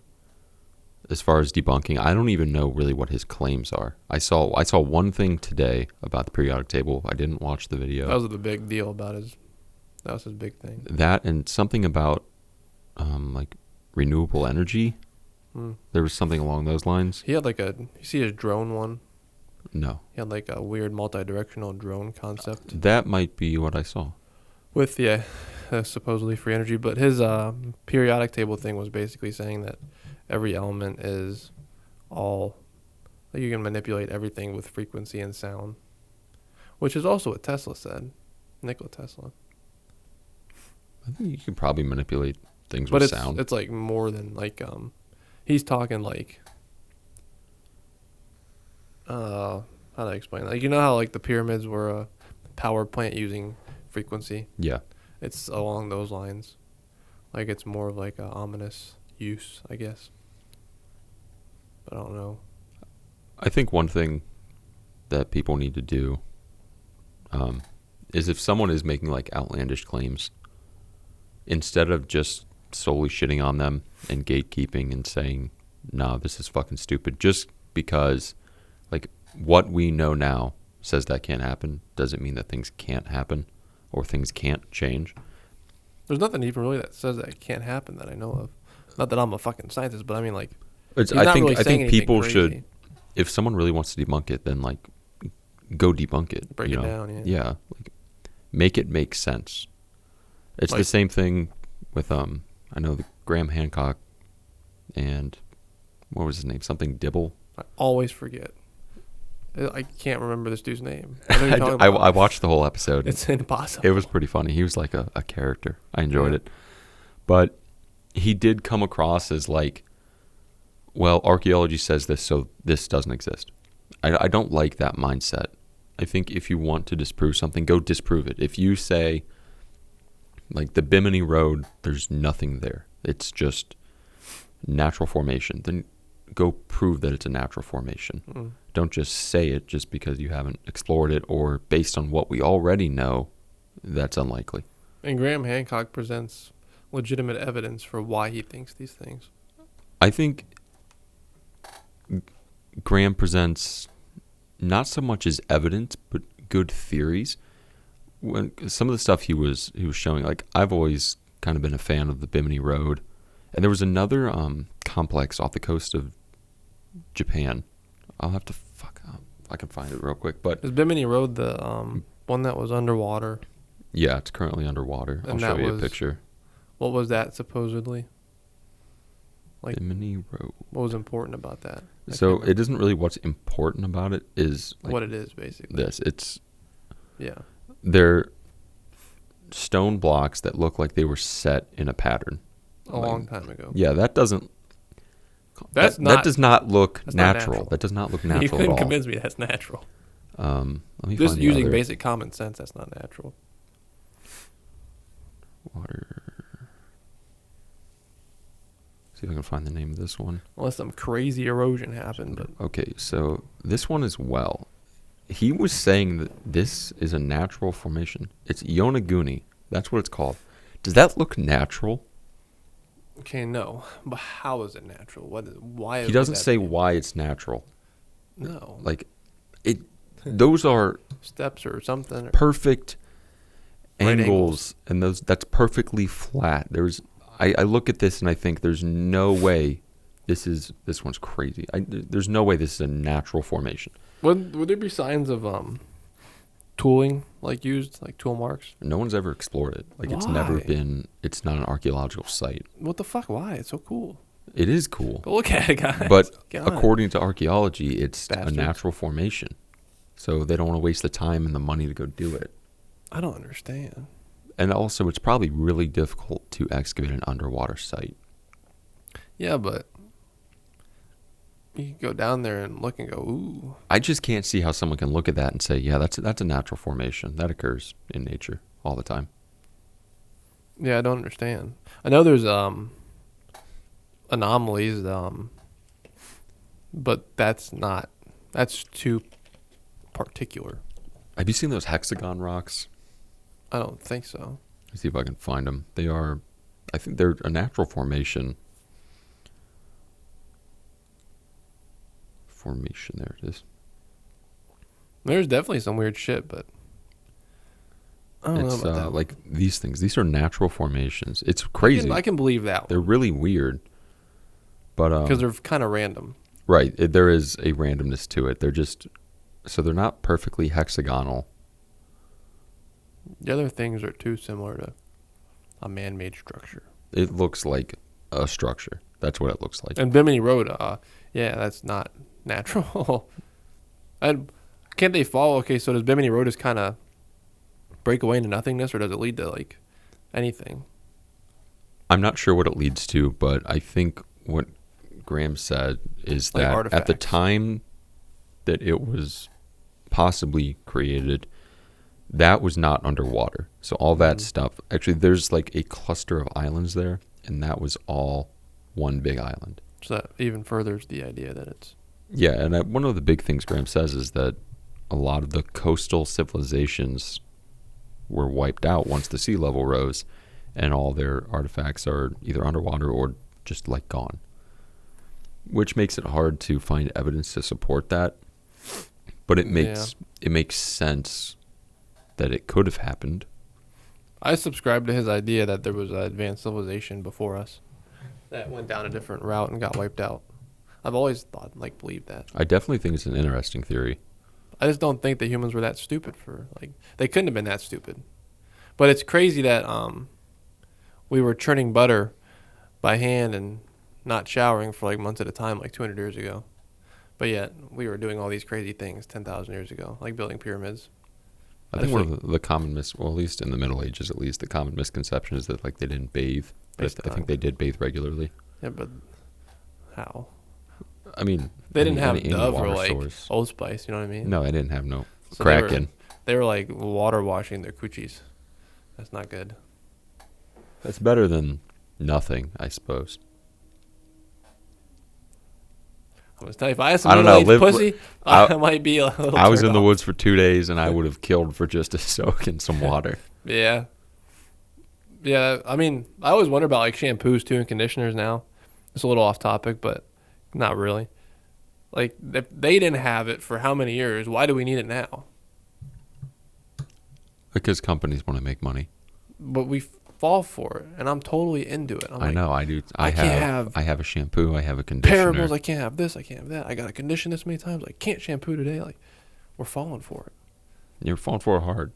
As far as debunking, I don't even know really what his claims are. I saw one thing today about the periodic table. I didn't watch the video. That was the big deal about that was his big thing. That and something about like renewable energy. There was something along those lines. He had you see his drone one? No. He had like a weird multi-directional drone concept. That might be what I saw. With, supposedly free energy. But his periodic table thing was basically saying that every element is all, like you can manipulate everything with frequency and sound. Which is also what Tesla said. Nikola Tesla. I think you can probably manipulate things with sound. But it's like more than like, he's talking like, how do I explain that? Like, you know how like the pyramids were a power plant using frequency? Yeah. It's along those lines. Like it's more of like a ominous use, I guess. But I don't know. I think one thing that people need to do is if someone is making like outlandish claims, instead of just solely shitting on them and gatekeeping and saying, no, this is fucking stupid, just because like what we know now says that can't happen doesn't mean that things can't happen or things can't change. There's nothing even really that says that it can't happen that I know of. Not that I'm a fucking scientist, but I mean like I think people should, if someone really wants to debunk it, then like go debunk it. Break it down, Yeah, like, make it make sense. It's like, the same thing with I know the Graham Hancock and what was his name? Something Dibble. I always forget. I can't remember this dude's name. I watched the whole episode. It's impossible. It was pretty funny. He was like a character. I enjoyed it. But he did come across as like, well, archaeology says this, so this doesn't exist. I don't like that mindset. I think if you want to disprove something, go disprove it. If you say, like the Bimini Road, there's nothing there. It's just natural formation. Then go prove that it's a natural formation. Don't just say it just because you haven't explored it or based on what we already know. That's unlikely. And Graham Hancock presents legitimate evidence for why he thinks these things. I think Graham presents not so much as evidence, but good theories. When some of the stuff he was showing, like I've always kind of been a fan of the Bimini Road, and there was another complex off the coast of Japan. I'll have to I can find it real quick. But is Bimini Road the one that was underwater? Yeah, it's currently underwater. I'll show you a picture. What was that supposedly? Like Bimini Road. What was important about that? So it isn't really what's important about it. Is like what it is basically. They're stone blocks that look like they were set in a pattern. A long time ago. Yeah, that doesn't. That does not look natural. That does not look natural at all. You couldn't convince me that's natural. Let me just using basic common sense, that's not natural. Water. See if I can find the name of this one. Unless some crazy erosion happened. But okay, so this one as well. He was saying that this is a natural formation. It's Yonaguni. That's what it's called. Does that look natural? Okay, no. But how is it natural? Why? He doesn't say why it's natural. No. Like, it. Those are Steps or something. perfect Right angles, and that's perfectly flat. I look at this and I think there's no way this one's crazy. There's no way this is a natural formation. Would there be signs of tooling like used, like tool marks? No one's ever explored it. Like it's never Why? been. It's not an archaeological site. What the fuck? Why? It's so cool. It is cool, Go look at it, guys. but Get on it. according to archaeology, it's Bastards. a natural formation. So they don't want to waste the time and the money to go do it. I don't understand. And also, it's probably really difficult to excavate an underwater site. Yeah, but you can go down there and look and go, ooh. I just can't see how someone can look at that and say, yeah, that's a natural formation. That occurs in nature all the time. Yeah, I don't understand. I know there's anomalies, but that's too particular. Have you seen those hexagon rocks? I don't think so. Let's see if I can find them. I think they're a natural formation. There it is. There's definitely some weird shit, but I don't know It's about that. like these things. These are natural formations. It's crazy. I can believe that They're one really weird. But because they're kind of random. right, there is a randomness to it. They're not perfectly hexagonal. The other things are too similar to a man-made structure. It looks like a structure. That's what it looks like. And Bimini Road, yeah, that's not natural. And can't they fall? Okay, so does Bimini Road just kind of break away into nothingness, or does it lead to like anything? I'm not sure what it leads to, but I think what Graham said is Like that at the artifacts. time that it was possibly created, that was not underwater. So all that stuff, actually, there's like a cluster of islands there, and that was all one big island. So that even furthers the idea that it's Yeah, and one of the big things Graham says is that a lot of the coastal civilizations were wiped out once the sea level rose, and all their artifacts are either underwater or just like gone, which makes it hard to find evidence to support that. But it makes sense that it could have happened. I subscribe to his idea that there was an advanced civilization before us that went down a different route and got wiped out. I've always believed that. I definitely think it's an interesting theory. I just don't think that humans were that stupid they couldn't have been that stupid. But it's crazy that we were churning butter by hand and not showering for like months at a time, like 200 years ago. But yet we were doing all these crazy things 10,000 years ago, like building pyramids. I think one of the common well, at least in the Middle Ages, at least the common misconception is that like they didn't bathe, but I think they did bathe regularly. Yeah, but how? I mean, They didn't have any Dove or water like source. Old Spice, you know what I mean? No, I didn't have no So Kraken. They were like water washing their coochies. That's not good. That's better than nothing, I suppose. I'm gonna tell you, if I had some I don't know, middle-aged pussy, I might be a little. I was in turned the off. woods for 2 days, and I would have killed for just a soak in some water. Yeah. Yeah, I mean, I always wonder about like shampoos too and conditioners now. It's a little off topic, but not really. Like, if they didn't have it for how many years, why do we need it now? Because companies want to make money. But we fall for it, and I'm totally into it. I know, I do. I can't I have a shampoo. I have a conditioner. Parables, I can't have this, I can't have that. I got to condition this many times. I can't shampoo today. Like, we're falling for it. You're falling for it hard.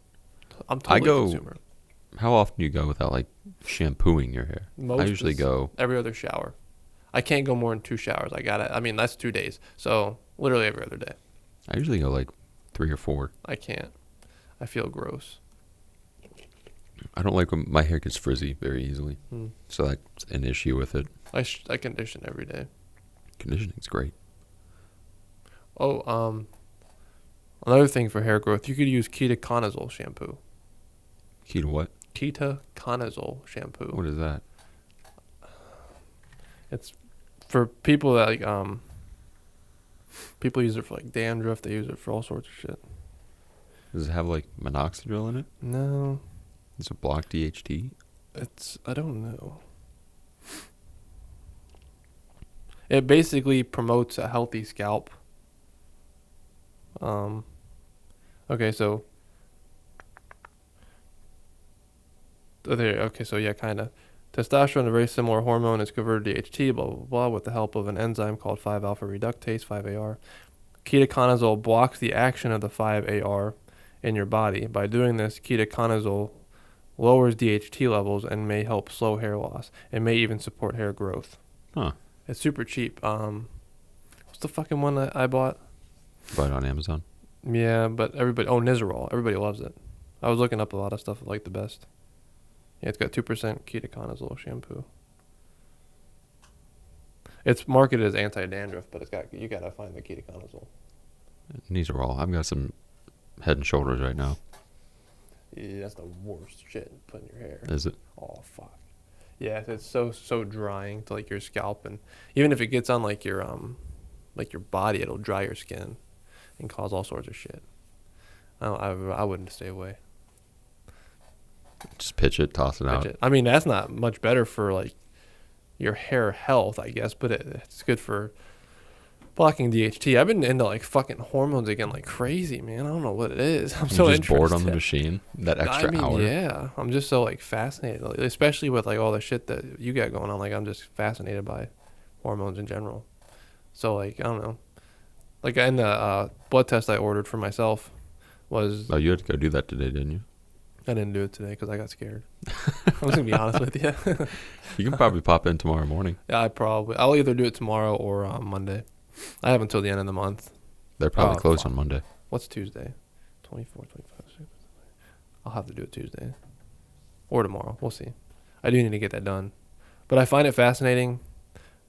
I'm totally a consumer. How often do you go without like shampooing your hair? Most I usually is go every other shower. I can't go more than 2 showers. I mean, that's 2 days. So literally every other day. I usually go like 3 or 4. I can't. I feel gross. I don't like when my hair gets frizzy very easily. Hmm. So that's an issue with it. I condition every day. Conditioning's great. Oh, another thing for hair growth, you could use ketoconazole shampoo. Keto what? Ketoconazole shampoo. What is that? It's for people that like people use it for like dandruff. They use it for all sorts of shit. Does it have like minoxidil in it? No, Does it block DHT? I don't know. It basically promotes a healthy scalp. Okay, so yeah, kind of. Testosterone, a very similar hormone, is converted to DHT, blah, blah, blah, with the help of an enzyme called 5-alpha reductase, 5-AR. Ketoconazole blocks the action of the 5-AR in your body. By doing this, ketoconazole lowers DHT levels and may help slow hair loss. It may even support hair growth. Huh. It's super cheap. What's the fucking one that I bought? Right on Amazon. Yeah, but Nizoral. Everybody loves it. I was looking up a lot of stuff like the best. Yeah, it's got 2% ketoconazole shampoo. It's marketed as anti-dandruff, but you gotta find the ketoconazole. These are all. I've got some Head and Shoulders right now. Yeah, that's the worst shit to put in your hair. Is it? Oh fuck. Yeah, it's so drying to like your scalp, and even if it gets on like your body, it'll dry your skin and cause all sorts of shit. I wouldn't stay away. Just pitch it, toss it out. I mean, that's not much better for like your hair health, I guess, but it's good for blocking DHT. I've been into like fucking hormones again like crazy, man. I don't know what it is. I'm so just interested. bored on the machine. That extra hour. Yeah, I'm just so like fascinated, especially with like all the shit that you got going on. Like I'm just fascinated by hormones in general. So like I don't know, like in the blood test I ordered for myself was. Oh, you had to go do that today, didn't you? I didn't do it today because I got scared. I'm just gonna be honest with you. You can probably pop in tomorrow morning. Yeah, I'll either do it tomorrow or Monday. I have until the end of the month. They're probably closed on Monday. What's Tuesday? 24, 25. I'll have to do it Tuesday or tomorrow. We'll see. I do need to get that done, but I find it fascinating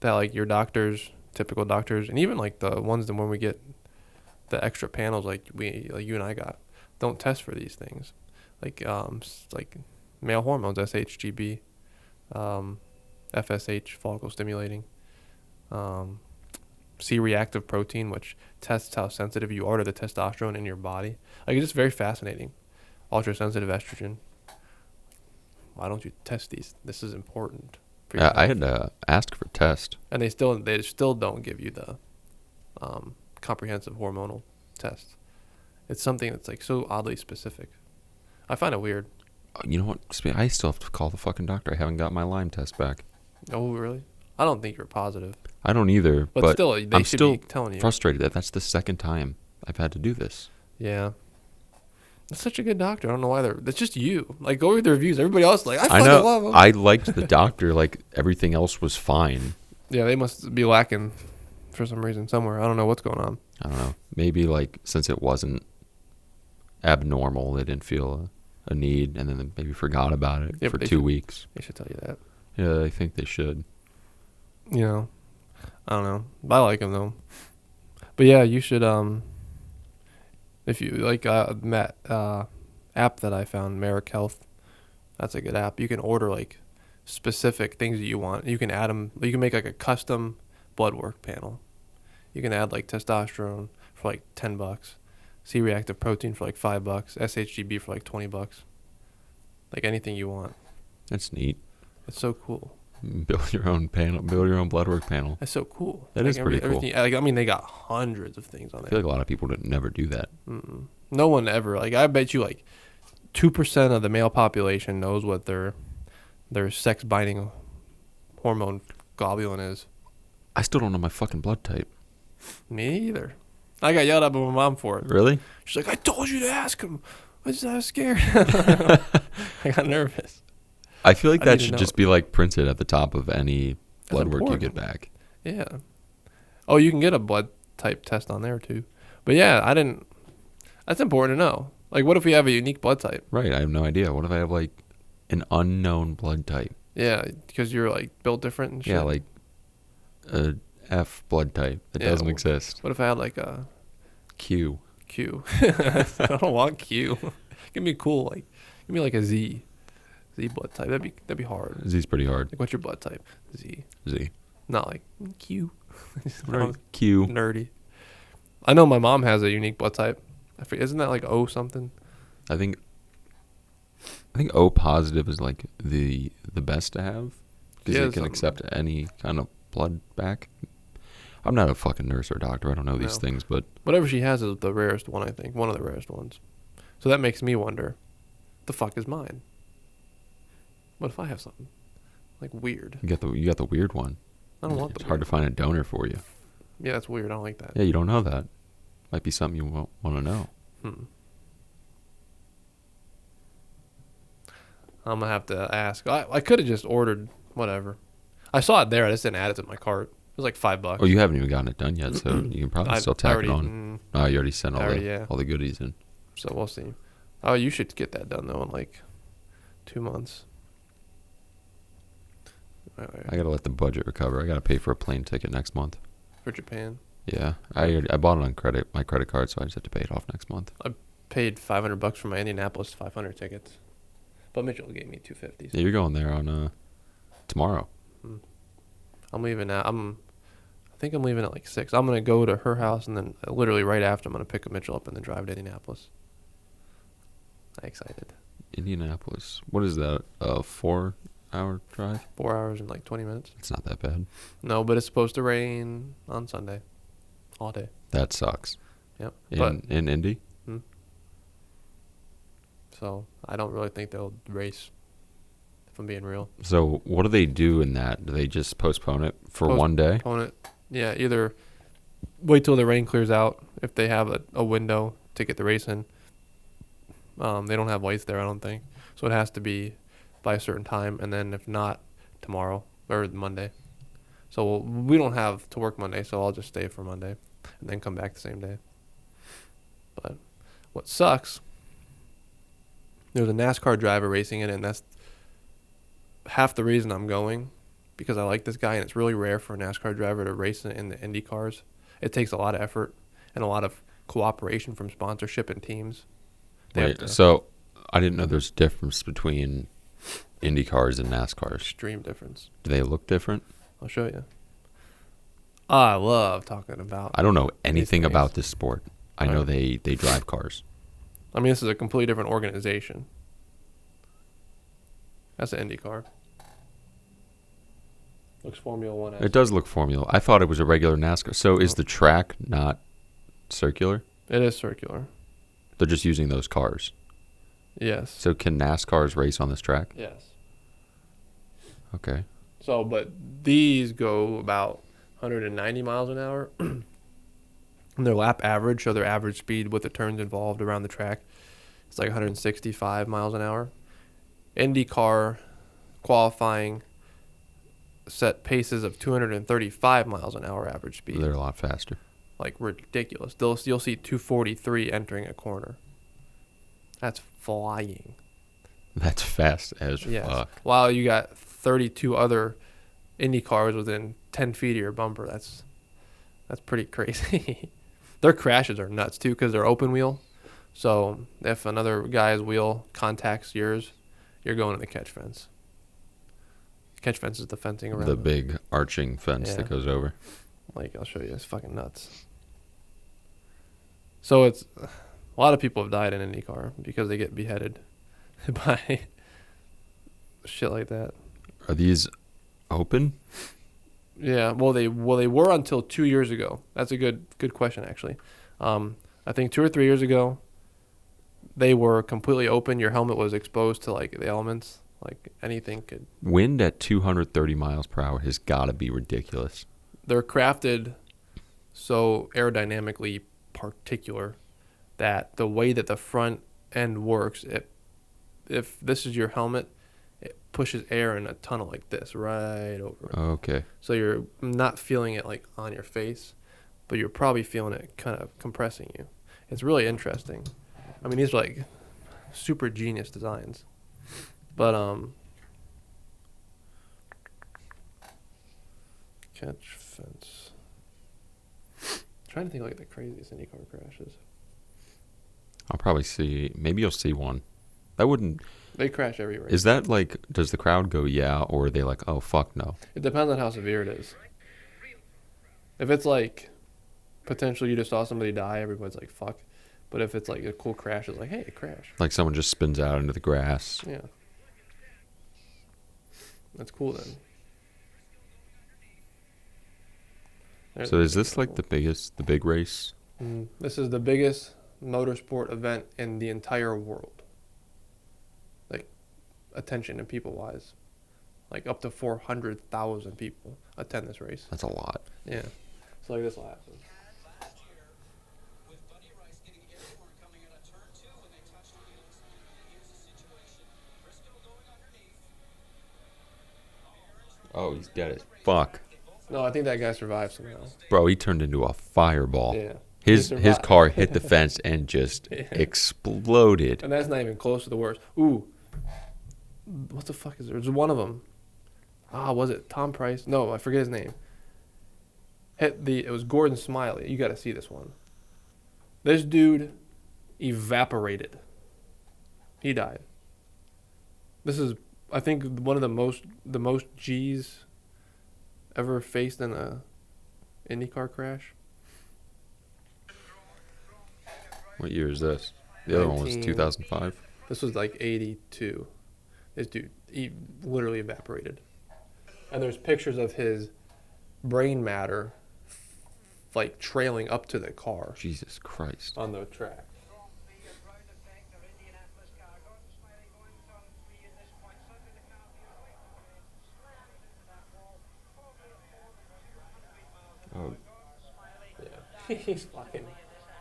that like your doctors, typical doctors, and even like the ones that when we get the extra panels like you and I got, don't test for these things. Like male hormones, SHGB, FSH, follicle stimulating, C-reactive protein, which tests how sensitive you are to the testosterone in your body. Like it's just very fascinating. Ultra-sensitive estrogen. Why don't you test these? This is important. For your I health. had asked for a test. And they still don't give you the comprehensive hormonal test. It's something that's like so oddly specific. I find it weird. You know what? I still have to call the fucking doctor. I haven't got my Lyme test back. Oh, really? I don't think you're positive. I don't either, but still, I'm should still be telling you. frustrated that that's the second time I've had to do this. Yeah. That's such a good doctor. I don't know why that's just you. Like, go read the reviews. Everybody else, like, I I fucking know. love him. I liked the doctor. Like, everything else was fine. Yeah, they must be lacking for some reason somewhere. I don't know what's going on. I don't know. Maybe, like, since it wasn't abnormal, they didn't feel a need, and then they maybe forgot about it for 2 weeks. They should tell you that. Yeah, I think they should. You know, I don't know. I like him, though. But, yeah, you should, if you, like, that app that I found, Merrick Health, that's a good app. You can order, like, specific things that you want. You can add them. You can make, like, a custom blood work panel. You can add, like, testosterone for, like, $10. C-reactive protein for, like, $5. SHGB for, like, $20. Like, anything you want. That's neat. It's so cool. Build your own panel. Build your own blood work panel. That's so cool. That is pretty cool. Like, I mean, they got hundreds of things on there. I feel like a lot of people would never do that. Mm-mm. No one ever. Like, I bet you, like, 2% of the male population knows what their sex-binding hormone globulin is. I still don't know my fucking blood type. Me either. I got yelled at by my mom for it. Really? She's like, I told you to ask him. I was scared. I got nervous. I feel like I that need to should know. just be like printed at the top of any blood work you important. get back. Yeah. Oh, you can get a blood type test on there too. But yeah, that's important to know. Like, what if we have a unique blood type? Right. I have no idea. What if I have like an unknown blood type? Yeah, because you're like built different and shit. Yeah, like a F blood type that doesn't exist. What if I had like a Q. I don't want Q. Give me a Z blood type. That'd be hard. Z's pretty hard. Like, what's your blood type? Z. Z. Not like Q. Right. Q. Nerdy. I know my mom has a unique blood type. Isn't that like O something? I think think O positive is like the best to have because Yeah, they can accept any kind of blood back. I'm not a fucking nurse or doctor. I don't know these No. things, but Whatever she has is the rarest one, I think. One of the rarest ones. So that makes me wonder, the fuck is mine? What if I have something like weird? you got the weird one. I don't want It's the hard to weird find a donor for you. one. Yeah, that's weird. I don't like that. Yeah, you don't know that. Might be something you won't want to know. I'm gonna have to ask. I could have just ordered whatever. I saw it there. I just didn't add it to my cart. It was like $5. Oh, you haven't even gotten it done yet, so you can probably still tack it on. Oh, you already sent all the goodies in. So we'll see. Oh, you should get that done though in like 2 months. I gotta let the budget recover. I gotta pay for a plane ticket next month. For Japan. Yeah, I bought it on my credit card, so I just have to pay it off next month. Paid $500 for my Indianapolis 500 tickets, but Mitchell gave me $250. Yeah, you're going there on tomorrow. I'm leaving at I think I'm leaving at like 6. I'm gonna go to her house and then literally right after I'm gonna pick Mitchell up and then drive to Indianapolis. I'm excited. Indianapolis. What is that? A 4-hour drive? 4 hours and like 20 minutes. It's not that bad. No, but it's supposed to rain on Sunday, all day. That sucks. Yep. In Indy. So I don't really think they'll race, if I'm being real. So what do they do in that? Do they just postpone it for one day? Postpone it. Yeah, either wait till the rain clears out if they have a window to get the race in. They don't have lights there, I don't think. So it has to be by a certain time, and then if not, tomorrow or Monday. So we don't have to work Monday, so I'll just stay for Monday and then come back the same day. But what sucks, there's a NASCAR driver racing in it, and that's half the reason I'm going, because I like this guy, and it's really rare for a NASCAR driver to race in the Indy cars. It takes a lot of effort and a lot of cooperation from sponsorship and teams. Wait, so I didn't know there's a difference between Indy cars and NASCARs. Extreme difference. Do they look different? I'll show you. I love talking about. I don't know anything things. about this sport. I know they drive cars. I mean, this is a completely different organization. That's an Indy car. Looks Formula One. It does look Formula. I thought it was a regular NASCAR. So is the track not circular? It is circular. They're just using those cars. Yes. So can NASCARs race on this track? Yes. Okay. So, but these go about 190 miles an hour. And their lap average, so their average speed with the turns involved around the track, it's like 165 miles an hour. IndyCar qualifying set paces of 235 miles an hour average speed. They're a lot faster. Like ridiculous. You'll see 243 entering a corner. That's flying. That's fast as Yes. fuck. While you got 32 other Indy cars within 10 feet of your bumper. That's pretty crazy. Their crashes are nuts too because they're open wheel. So if another guy's wheel contacts yours, you're going to the catch fence. Catch fence is the fencing around The big arching fence that goes over. Like, I'll show you. It's fucking nuts. So it's a lot of people have died in IndyCar because they get beheaded by shit like that. Are these open? Yeah, well they were until 2 years ago. That's a good question actually. I think 2 or 3 years ago, they were completely open. Your helmet was exposed to like the elements, like anything could. Wind at 230 miles per hour has got to be ridiculous. They're crafted so aerodynamically particular that the way that the front end works, if this is your helmet, it pushes air in a tunnel like this right over it. Okay. So you're not feeling it like on your face, but you're probably feeling it kind of compressing you. It's really interesting. I mean, these are like super genius designs. But catch fence. I'm trying to think like the craziest IndyCar crashes. I'll probably see. Maybe you'll see one. That wouldn't. They crash every race. Is that like? Does the crowd go yeah, or are they like, oh fuck no? It depends on how severe it is. If it's like potentially you just saw somebody die, everybody's like fuck. But if it's like a cool crash, it's like, hey, it crashed. Like someone just spins out into the grass. Yeah. That's cool then. There's So is this like the big race? This is the biggest motorsport event in the entire world. Like, attention and people-wise. Like, up to 400,000 people attend this race. That's a lot. Yeah. So, like, this will happen. Oh, he's dead as fuck. No, I think that guy survived somehow. Bro, he turned into a fireball. Yeah. His survived. car hit the fence and just Yeah. exploded. And that's not even close to the worst. Ooh. What the fuck is there? There's one of them. Was it Tom Price? No, I forget his name. It was Gordon Smiley. You got to see this one. This dude evaporated. He died. This is, I think, one of the most G's ever faced in a IndyCar crash. What year is this? The other one was 19 2005. This was like 82. This dude, he literally evaporated. And there's pictures of his brain matter like trailing up to the car Jesus Christ. on the track. Oh. Yeah. He's fucking. You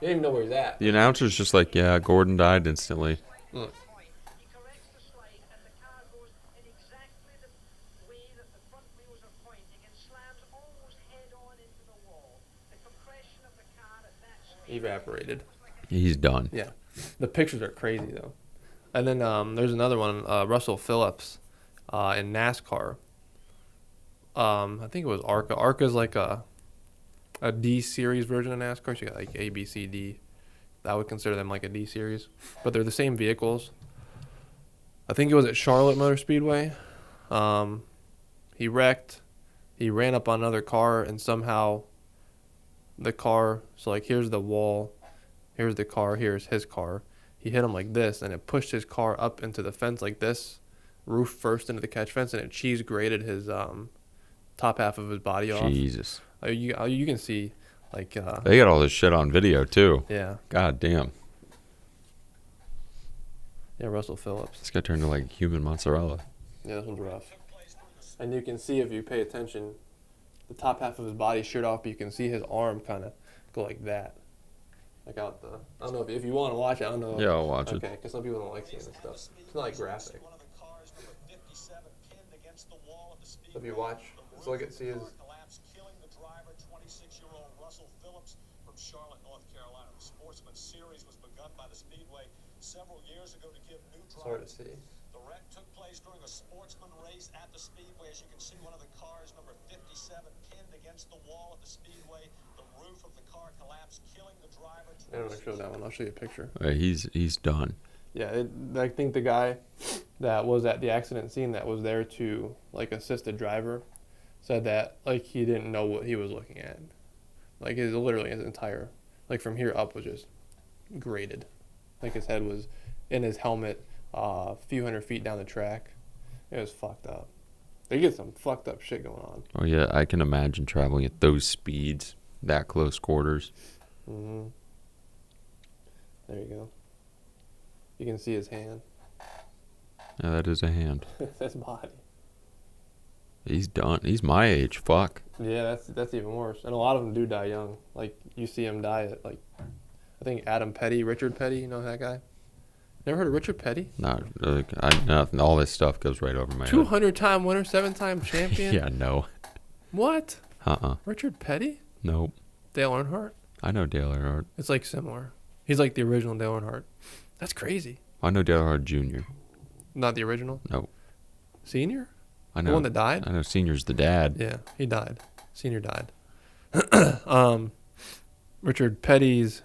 don't even know where he's at. The announcer's just like, yeah, Gordon died instantly. Look. Evaporated. He's done. Yeah. The pictures are crazy, though. And then there's another one, Russell Phillips in NASCAR. I think it was ARCA. ARCA is like a D series version of NASCAR. So you got like A, B, C, D. I would consider them like a D series. But they're the same vehicles. I think it was at Charlotte Motor Speedway. He wrecked. He ran up on another car and somehow the car, so like here's the wall, here's the car, here's his car. He hit him like this and it pushed his car up into the fence like this, roof first into the catch fence, and it cheese grated his top half of his body off. Jesus. You can see like They got all this shit on video, too. yeah. God damn. Yeah, Russell Phillips. This guy turned into like human mozzarella. Yeah, this one's rough. And you can see if you pay attention, the top half of his body sheared off, but you can see his arm kind of go like that. Like out the... I don't know if you want to watch it. I don't know. Yeah, I'll watch it. Okay, because some people don't like seeing this stuff. It's not like graphic. So if you watch, let's look at, see his... It's hard to see. The wreck took place during a sportsman race at the Speedway. As you can see, one of the cars, number 57, pinned against the wall at the Speedway. The roof of the car collapsed, killing the driver. I don't want to show that one. I'll show you a picture. He's done. Yeah, I think the guy that was at the accident scene that was there to like assist the driver said that like he didn't know what he was looking at. Like his entire, like from here up was just graded. Like his head was in his helmet a few hundred feet down the track. It was fucked up. They get some fucked up shit going on. Oh, yeah, I can imagine traveling at those speeds, that close quarters. Mm-hmm. There you go. You can see his hand. Yeah, that is a hand. His body. He's done. He's my age. Fuck. Yeah, that's even worse. And a lot of them do die young. Like, you see them die at, like, I think Richard Petty, you know that guy? Never heard of Richard Petty? No, nothing. All this stuff goes right over my head. 200-time winner, 7-time champion? Yeah, no. What? Richard Petty? Nope. Dale Earnhardt? I know Dale Earnhardt. It's like similar. He's like the original Dale Earnhardt. That's crazy. I know Dale Earnhardt Jr. Not the original? No. Senior? I know. The one that died? I know Senior's the dad. Yeah, he died. Senior died. Richard Petty's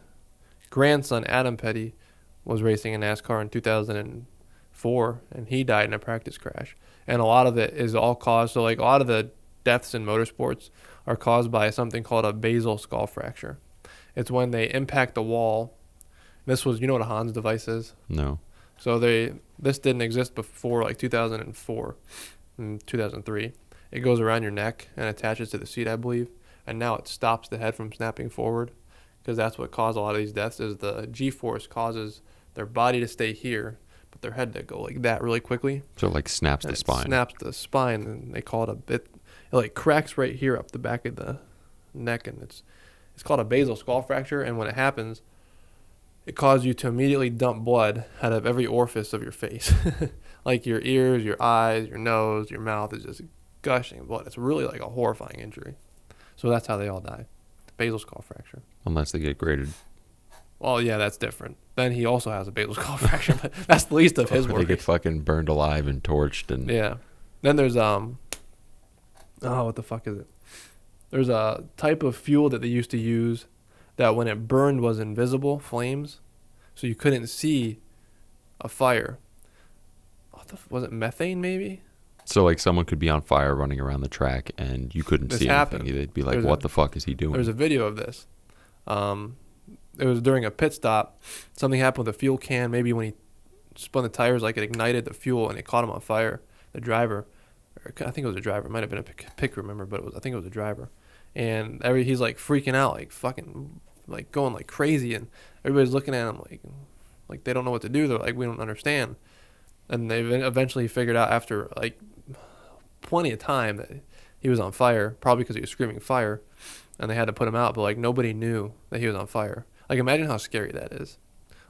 grandson, Adam Petty, was racing in NASCAR in 2004, and he died in a practice crash. And a lot of it is all caused, so like a lot of the deaths in motorsports are caused by something called a basal skull fracture. It's when they impact the wall This was, you know what a Hans device is? No. So this didn't exist before like 2004 and 2003. It goes around your neck and attaches to the seat, I believe. And now it stops the head from snapping forward, because that's what caused a lot of these deaths. Is the G-force causes their body to stay here, but their head to go like that really quickly. So it like snaps And the spine. Snaps the spine, and they call it a bit. It like cracks right here up the back of the neck, and it's called a basal skull fracture. And when it happens, it causes you to immediately dump blood out of every orifice of your face, like your ears, your eyes, your nose, your mouth is just gushing blood. It's really like a horrifying injury. So that's how they all die. Basal skull fracture. Unless they get graded. Well, yeah, that's different. Then he also has a basal skull fracture, but that's the least of his They worries. get fucking burned alive and torched and Yeah. Then there's what the fuck is it? There's a type of fuel that they used to use that when it burned was invisible flames, so you couldn't see a fire. Was it methane maybe? So like someone could be on fire running around the track and you couldn't This see happened. anything. They'd be like, There's "What a- the fuck is he doing?" There's a video of this. It was during a pit stop. Something happened with a fuel can. Maybe when he spun the tires, like it ignited the fuel and it caught him on fire. The driver, or I think it was a driver. It might have been a pick remember, but I think it was a driver. And he's like freaking out, like fucking, like going like crazy, and everybody's looking at him like they don't know what to do. They're like, we don't understand. And they eventually figured out after like plenty of time that he was on fire, probably because he was screaming fire, and they had to put him out. But like nobody knew that he was on fire. Like imagine how scary that is.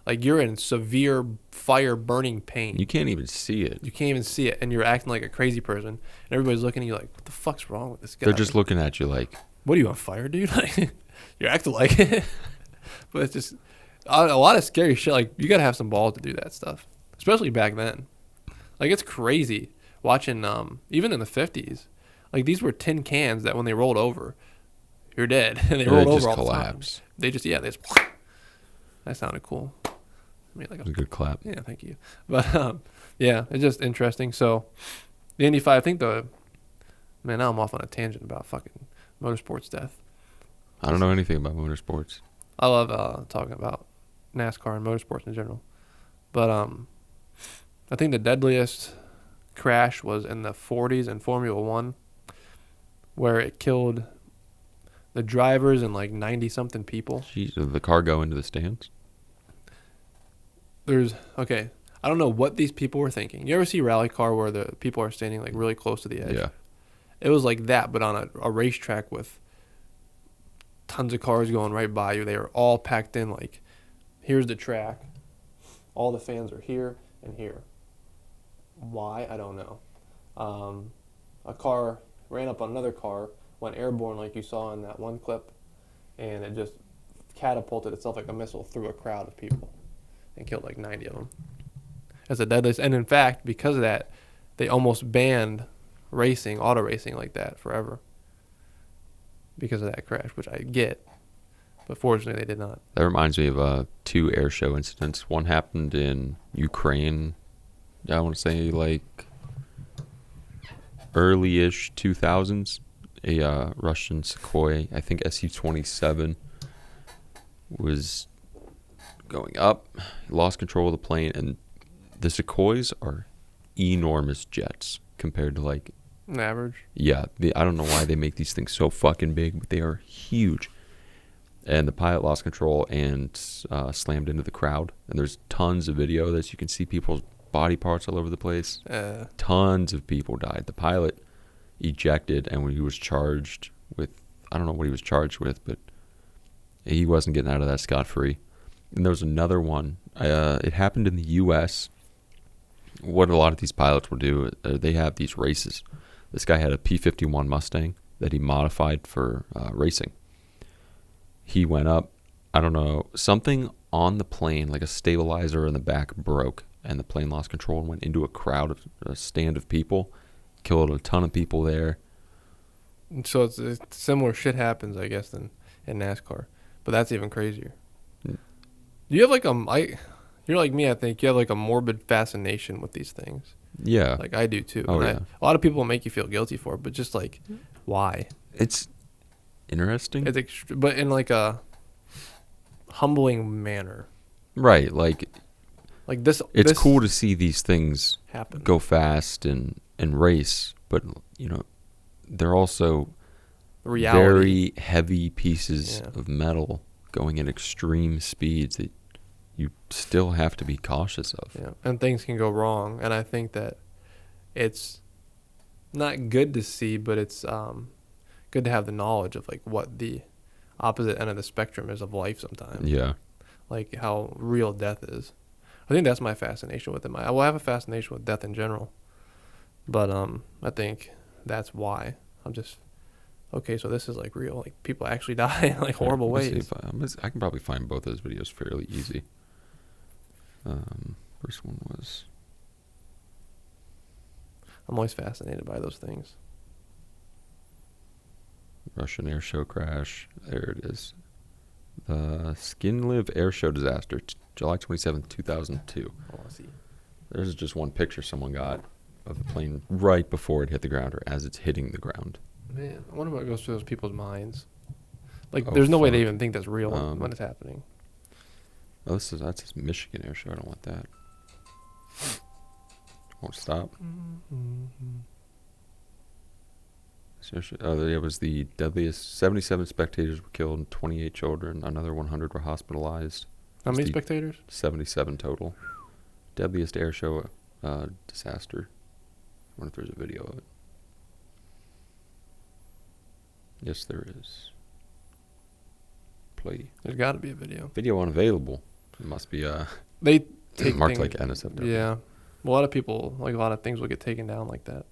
Like you're in severe fire burning pain. You can't even see it. You can't even see it, and you're acting like a crazy person, and everybody's looking at you like, what the fuck's wrong with this guy? They're just looking at you like, What are you on fire, dude? Like, you're acting like it. But it's just a lot of scary shit. Like you gotta have some balls to do that stuff, especially back then. Like it's crazy watching. Even in the 50s, like these were tin cans that when they rolled over, you're dead, and they rolled over just all collapse. the time. They just that sounded cool. I mean, like It was a good clap. yeah, thank you. But yeah, it's just interesting. So the Indy 5, I think now I'm off on a tangent about fucking motorsports death. I don't know anything about motorsports. I love talking about NASCAR and motorsports in general. But I think the deadliest crash was in the 40s in Formula One, where it killed the drivers and like 90-something people. Jeez, did the car go into the stands? I don't know what these people were thinking. You ever see rally car where the people are standing like really close to the edge? Yeah. It was like that, but on a racetrack with tons of cars going right by you. They were all packed in. Like, here's the track. All the fans are here and here. Why? I don't know. A car ran up on another car, went airborne like you saw in that one clip, and it just catapulted itself like a missile through a crowd of people and killed like 90 of them. That's the deadliest. And in fact, because of that, they almost banned racing, auto racing like that forever because of that crash, which I get. But fortunately, they did not. That reminds me of two air show incidents. One happened in Ukraine. I want to say like early-ish 2000s. A Russian Sukhoi, I think Su-27, was going up. He lost control of the plane, and the Sukhois are enormous jets compared to like An average. yeah. I don't know why they make these things so fucking big, but they are huge. And the pilot lost control and slammed into the crowd. And there's tons of video that you can see people's body parts all over the place. Tons of people died. The pilot ejected, and when he was charged with, I don't know what he was charged with, but he wasn't getting out of that scot-free. And there was another one. It happened in the U.S. What a lot of these pilots will do, they have these races. This guy had a P-51 Mustang that he modified for racing. He went up, I don't know, something on the plane, like a stabilizer in the back, broke, and the plane lost control and went into a stand of people, killed a ton of people there. So it's similar shit happens, I guess, in NASCAR. But that's even crazier. Mm. Do you have like you're like me, I think. You have like a morbid fascination with these things. Yeah. Like I do too. Oh, And yeah. a lot of people make you feel guilty for it, but just like, why? It's interesting. But in like a humbling manner. Right, like Like this, it's this cool to see these things happen. go fast and race, but they're also Reality. very heavy pieces Yeah. of metal going at extreme speeds that you still have to be cautious of. Yeah, and things can go wrong, and I think that it's not good to see, but it's good to have the knowledge of like what the opposite end of the spectrum is of life sometimes. Yeah. Like how real death is. I think that's my fascination with it. I will have a fascination with death in general, but I think that's why I'm just okay. So this is like real. Like people actually die in like horrible Let's see ways. if I can probably find both those videos fairly easy. First one was I'm always fascinated by those things. Russian air show crash. There it is. The Skinliv air show disaster, July 27th, 2002. I want to see. There's just one picture someone got of the plane right before it hit the ground or as it's hitting the ground. Man, I wonder what goes through those people's minds. Like, Oh, there's no way they fuck. even think that's real when Um, it's happening. Oh, that's his Michigan air show. I don't want that. Won't stop. It was the deadliest. 77 spectators were killed and 28 children. Another 100 were hospitalized. How many the- spectators? 77 total. Deadliest air show disaster. I wonder if there's a video of it. Yes, there is. Play. There's got to be a video. Video unavailable. It must be They take marked things, like NSFW. Yeah. A lot of people, like a lot of things will get taken down like that.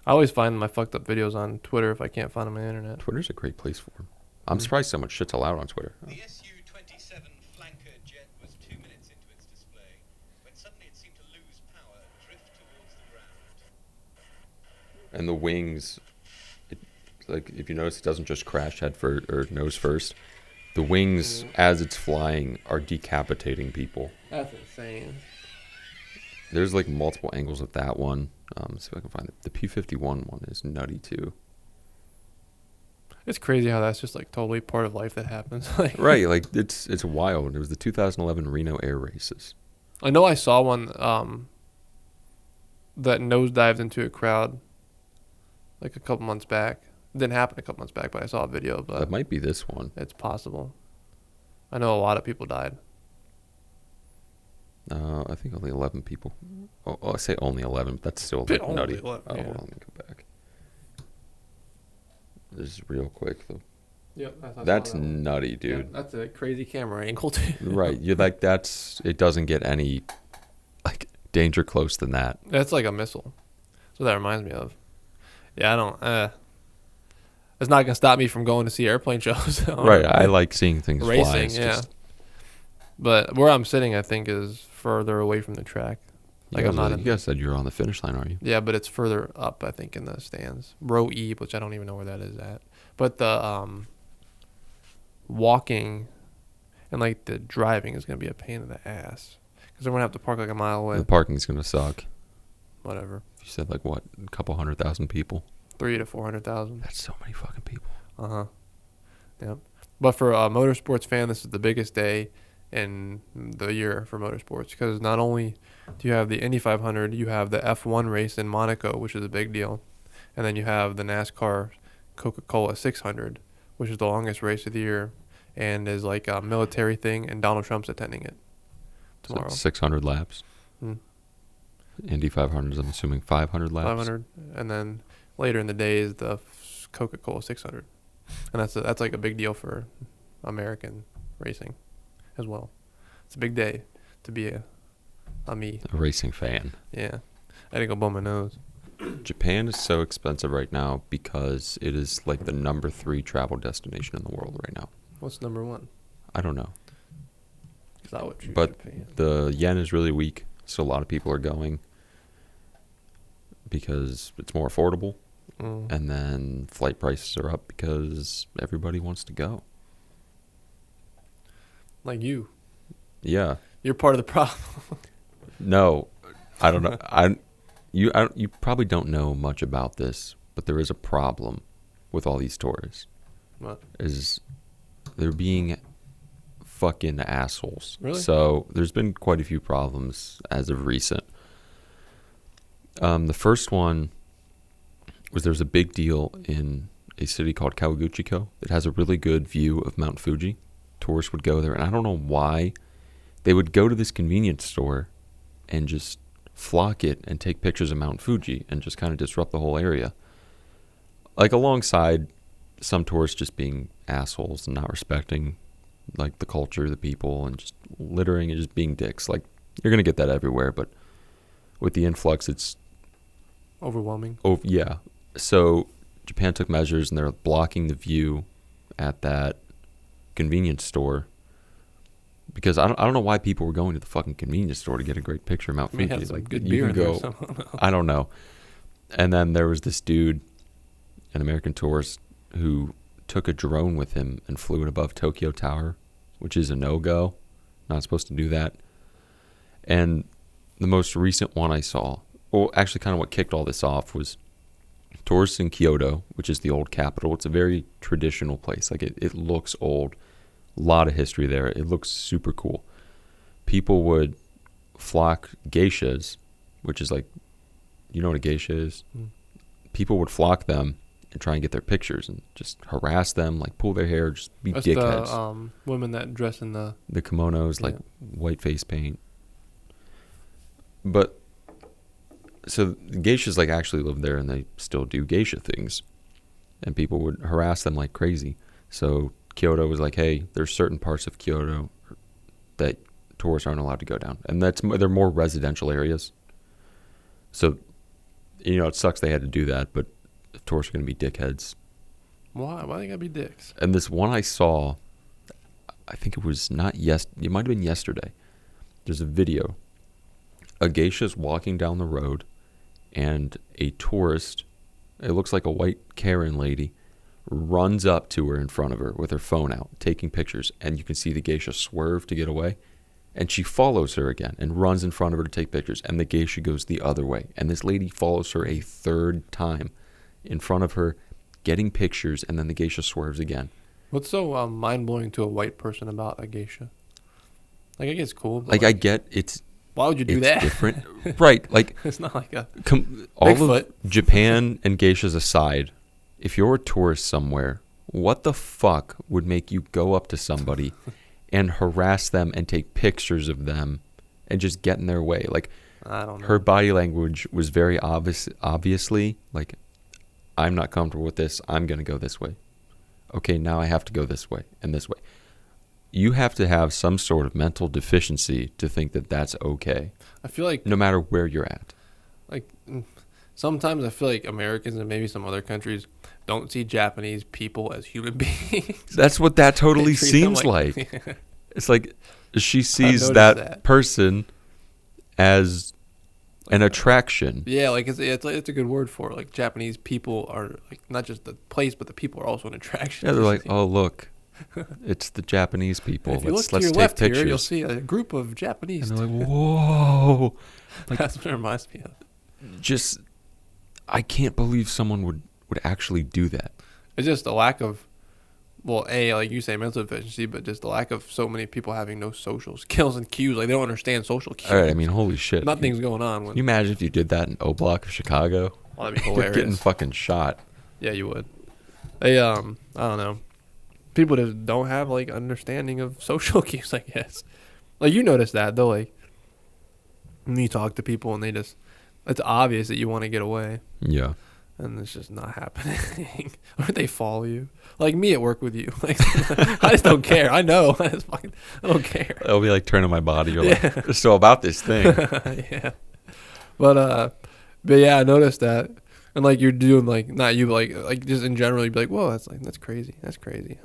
I always find my fucked up videos on Twitter if I can't find them on the internet. Twitter's a great place for them. I'm surprised so much shit's allowed on Twitter. The Su-27 flanker jet was 2 minutes into its display when suddenly it seemed to lose power and drift towards the ground. And the wings, like if you notice, it doesn't just crash head first or nose first. The wings, as it's flying, are decapitating people. That's insane. There's like multiple angles of that one. See if I can find it. The P-51 one is nutty too. It's crazy how that's just like totally part of life that happens. Like, Right, like it's wild. It was the 2011 Reno Air Races. I know I saw one that nosedived into a crowd like a couple months back. It didn't happen a couple months back, but I saw a video. But That might be this one. it's possible. I know a lot of people died. I think only 11 people. Oh, I say only 11, but that's still Only like nutty. 11, Oh, yeah. hold on, let me go back. This is real quick though. Yep, That's nutty, dude. that's a crazy camera angle too. Right, you're like it doesn't get any like danger close than that. That's like a missile. That's what that reminds me of. Yeah, I don't. It's not gonna stop me from going to see airplane shows. Right, I like seeing things fly. racing. It's Yeah, just- but where I'm sitting, I think, is further away from the track. Like I'm not. You guys said you're on the finish line, are you? Yeah, but it's further up, I think, in the stands. Row E, which I don't even know where that is at. But the walking and like the driving is gonna be a pain in the ass because I'm gonna have to park like a mile away. The parking's gonna suck. Whatever, You said like what, a couple 100,000 people? 300,000 to 400,000. That's so many fucking people. Yep. But for a motorsports fan, this is the biggest day in the year for motorsports because not only do you have the Indy 500, you have the F1 race in Monaco, which is a big deal, and then you have the NASCAR Coca-Cola 600, which is the longest race of the year and is like a military thing, and Donald Trump's attending it So tomorrow. 600 laps. Hmm. Indy 500s, I'm assuming 500 laps. 500, and then later in the day is the Coca-Cola 600, and that's like a big deal for American racing as well. It's a big day to be a me. A racing fan. Yeah, I didn't go blow my nose. Japan is so expensive right now because it is like the number 3 travel destination in the world right now. What's number one? I don't know. Because I would choose But Japan. the yen is really weak, so a lot of people are going because it's more affordable. Mm. And then flight prices are up because everybody wants to go. Like you, Yeah. you're part of the problem. No, I don't know. You probably don't know much about this, but there is a problem with all these tours. What? Is they're being fucking assholes. Really? So there's been quite a few problems as of recent. The first one was there's a big deal in a city called Kawaguchiko that has a really good view of Mount Fuji. Tourists would go there, and I don't know why they would go to this convenience store and just flock it and take pictures of Mount Fuji and just kind of disrupt the whole area. Like, alongside some tourists just being assholes and not respecting, like, the culture, the people, and just littering and just being dicks. Like, you're going to get that everywhere, but with the influx, it's... Overwhelming. Oh, yeah. So Japan took measures, and they're blocking the view at that convenience store because I don't know why people were going to the fucking convenience store to get a great picture of Mount Fuji. Had some Like, good you beer can in there go. or something. I don't know. And then there was this dude, an American tourist, who took a drone with him and flew it above Tokyo Tower, which is a no-go. Not supposed to do that. And the most recent one I saw, well, actually kind of what kicked all this off was tourists in Kyoto, which is the old capital. It's a very traditional place. Like, it looks old. A lot of history there. It looks super cool. People would flock geishas, which is like, you know what a geisha is? Mm. People would flock them and try and get their pictures and just harass them, like pull their hair, just be That's dickheads. the women that dress in the... The kimonos, like white face paint. But, so the geishas like actually live there and they still do geisha things. And people would harass them like crazy. So Kyoto was like, hey, there's certain parts of Kyoto that tourists aren't allowed to go down. And they're more residential areas. So, it sucks they had to do that, but tourists are going to be dickheads. Why? Why they gotta be dicks? And this one I saw, I think it was not it might have been yesterday. There's a video. A geisha's walking down the road, and a tourist, it looks like a white Karen lady, runs up to her in front of her with her phone out, taking pictures, and you can see the geisha swerve to get away. And she follows her again and runs in front of her to take pictures, and the geisha goes the other way. And this lady follows her a third time in front of her, getting pictures, and then the geisha swerves again. What's so mind-blowing to a white person about a geisha? Like, I guess it's cool. But Like, I get it's... Why would you do it's that? different. Right, like... It's not like a... all Bigfoot. of Japan and geishas aside, if you're a tourist somewhere, what the fuck would make you go up to somebody and harass them and take pictures of them and just get in their way? Like, I don't know. her body language was very obviously like, I'm not comfortable with this. I'm going to go this way. Okay, now I have to go this way and this way. You have to have some sort of mental deficiency to think that that's okay, I feel like... no matter where you're at. Like, sometimes I feel like Americans and maybe some other countries don't see Japanese people as human beings. That's what that totally They treat them seems like. Yeah. It's like she sees noticed that that. person as an attraction. Yeah, like it's a good word for it. Like, Japanese people are like not just the place, but the people are also an attraction. Yeah, they're like, oh, look, it's the Japanese people. If you look Let's to your take left pictures. here, you'll see a group of Japanese. And they're like, whoa. Like, That's what it reminds me of. just, I can't believe someone would actually do that. It's just a lack of, well, like you say, mental deficiency, but just the lack of so many people having no social skills and cues. Like, they don't understand social cues. All right, I mean, holy shit. Nothing's going on. Can you imagine if you did that in O Block of Chicago? Well, that'd be You're hilarious. getting fucking shot. Yeah, you would. They, I don't know. People just don't have, like, understanding of social cues, I guess. Like, you notice that, though, like, when you talk to people and it's obvious that you want to get away, Yeah. and it's just not happening. Or they follow you. Like me at work with you. Like, I just don't care. I know. I don't care. It'll be like turning my body. You're like, so about this thing. Yeah. But yeah, I noticed that. And like you're doing like not you but like just in general you'd be like, whoa, that's crazy. That's crazy.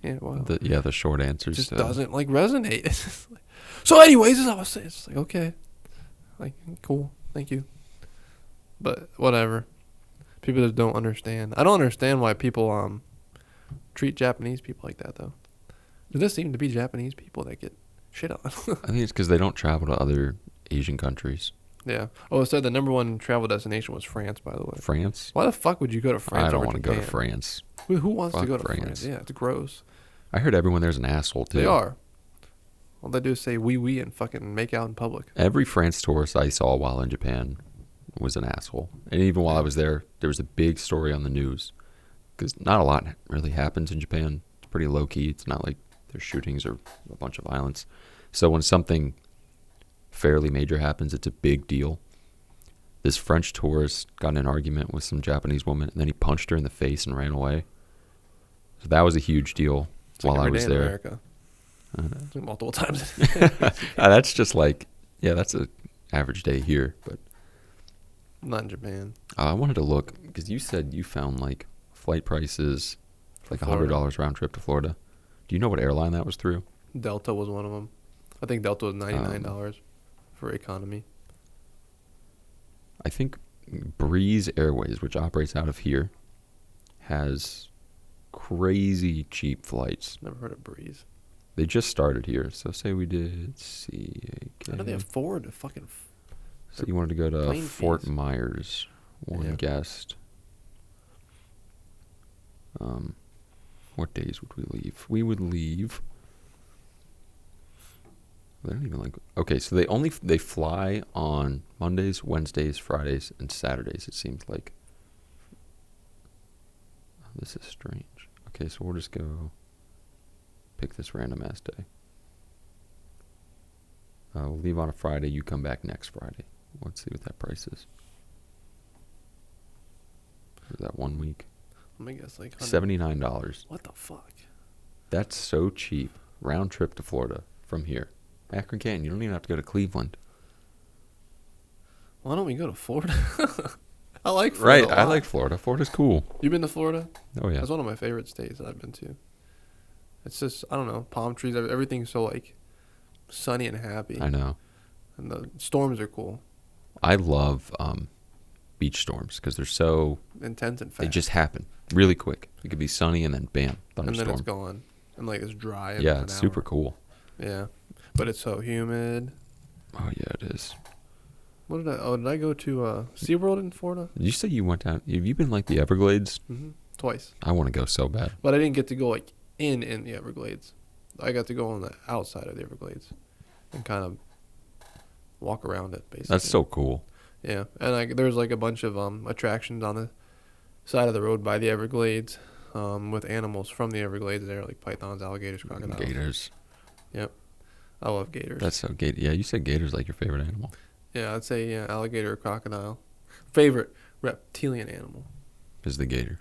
Yeah, wow. The short answers. It just doesn't like resonate. It's just like, so anyways, this is how I say it. It's like, okay. Like, cool. Thank you. But whatever. People just don't understand. I don't understand why people treat Japanese people like that though. There does seem to be Japanese people that get shit on. I think it's because they don't travel to other Asian countries. Yeah. Oh, it said the number one travel destination was France, by the way. France? Why the fuck would you go to France? I don't want to go to France. Who wants to Fuck go to France. France? Yeah, it's gross. I heard everyone there's an asshole too. They are. All they do is say wee and fucking make out in public. Every France tourist I saw while in Japan was an asshole. And even while I was there was a big story on the news. Because not a lot really happens in Japan. It's pretty low-key. It's not like there's shootings or a bunch of violence. So when something fairly major happens, it's a big deal. This French tourist got in an argument with some Japanese woman, and then he punched her in the face and ran away. So that was a huge deal It's while like I every was day in there. America. Multiple times. That's just like, yeah, that's an average day here. But Not in Japan. I wanted to look, because you said you found like flight prices, like Florida? $100 round trip to Florida. Do you know what airline that was through? Delta was one of them. I think Delta was $99 for economy. I think Breeze Airways, which operates out of here, has crazy cheap flights. Never heard of Breeze. They just started here. So say we did How do they afford a fucking... So you wanted to go to plane Fort fees? Myers. One Yeah. guest. What days would we leave? We would leave. They don't even like. Okay, so they fly on Mondays, Wednesdays, Fridays, and Saturdays. It seems like. Oh, this is strange. Okay, so we'll just go. Pick this random ass day. We'll leave on a Friday. You come back next Friday. Let's see what that price is. For that 1 week. Let me guess, like... $79. What the fuck? That's so cheap. Round trip to Florida from here. Akron Canyon. You don't even have to go to Cleveland. Why don't we go to Florida? I like Florida. Right. I like Florida. Florida's cool. You been to Florida? Oh, yeah. That's one of my favorite states that I've been to. It's just, I don't know, palm trees, everything's so, like, sunny and happy. I know. And the storms are cool. I love beach storms because they're so... Intense and fast. They just happen really quick. It could be sunny and then bam, And thunderstorm. then it's gone. And, like, it's dry in Yeah, an it's hour. super cool. Yeah. But it's so humid. Oh, yeah, it is. What did I go to SeaWorld in Florida? Did you say you went out... Have you been like the Everglades? Mm-hmm. Twice. I want to go so bad. But I didn't get to go, like, in the Everglades. I got to go on the outside of the Everglades and kind of walk around it, basically. That's so cool. Yeah, and there's like a bunch of attractions on the side of the road by the Everglades with animals from the Everglades there, like pythons, alligators, crocodiles. Gators. Yep. I love gators. That's so gator. Yeah, you said gator's like your favorite animal. Yeah, I'd say alligator or crocodile. Favorite reptilian animal. Is the gator.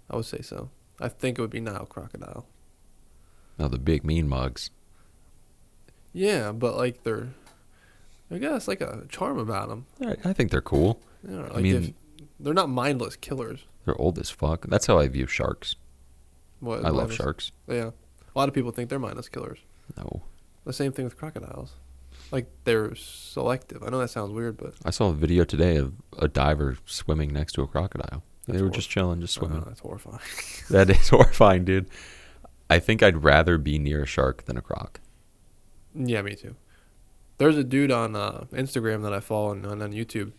I would say so. I think it would be Nile crocodile. No, the big mean mugs. Yeah, but like I guess like a charm about them. I think they're cool. You know, like I mean, they're not mindless killers. they're old as fuck. That's how I view sharks. What, I love mindless- sharks. Yeah, a lot of people think they're mindless killers. No. The same thing with crocodiles. Like, they're selective. I know that sounds weird, but... I saw a video today of a diver swimming next to a crocodile. They were just chilling, just swimming. That's horrifying. That is horrifying, dude. I think I'd rather be near a shark than a croc. Yeah, me too. There's a dude on Instagram that I follow and on YouTube.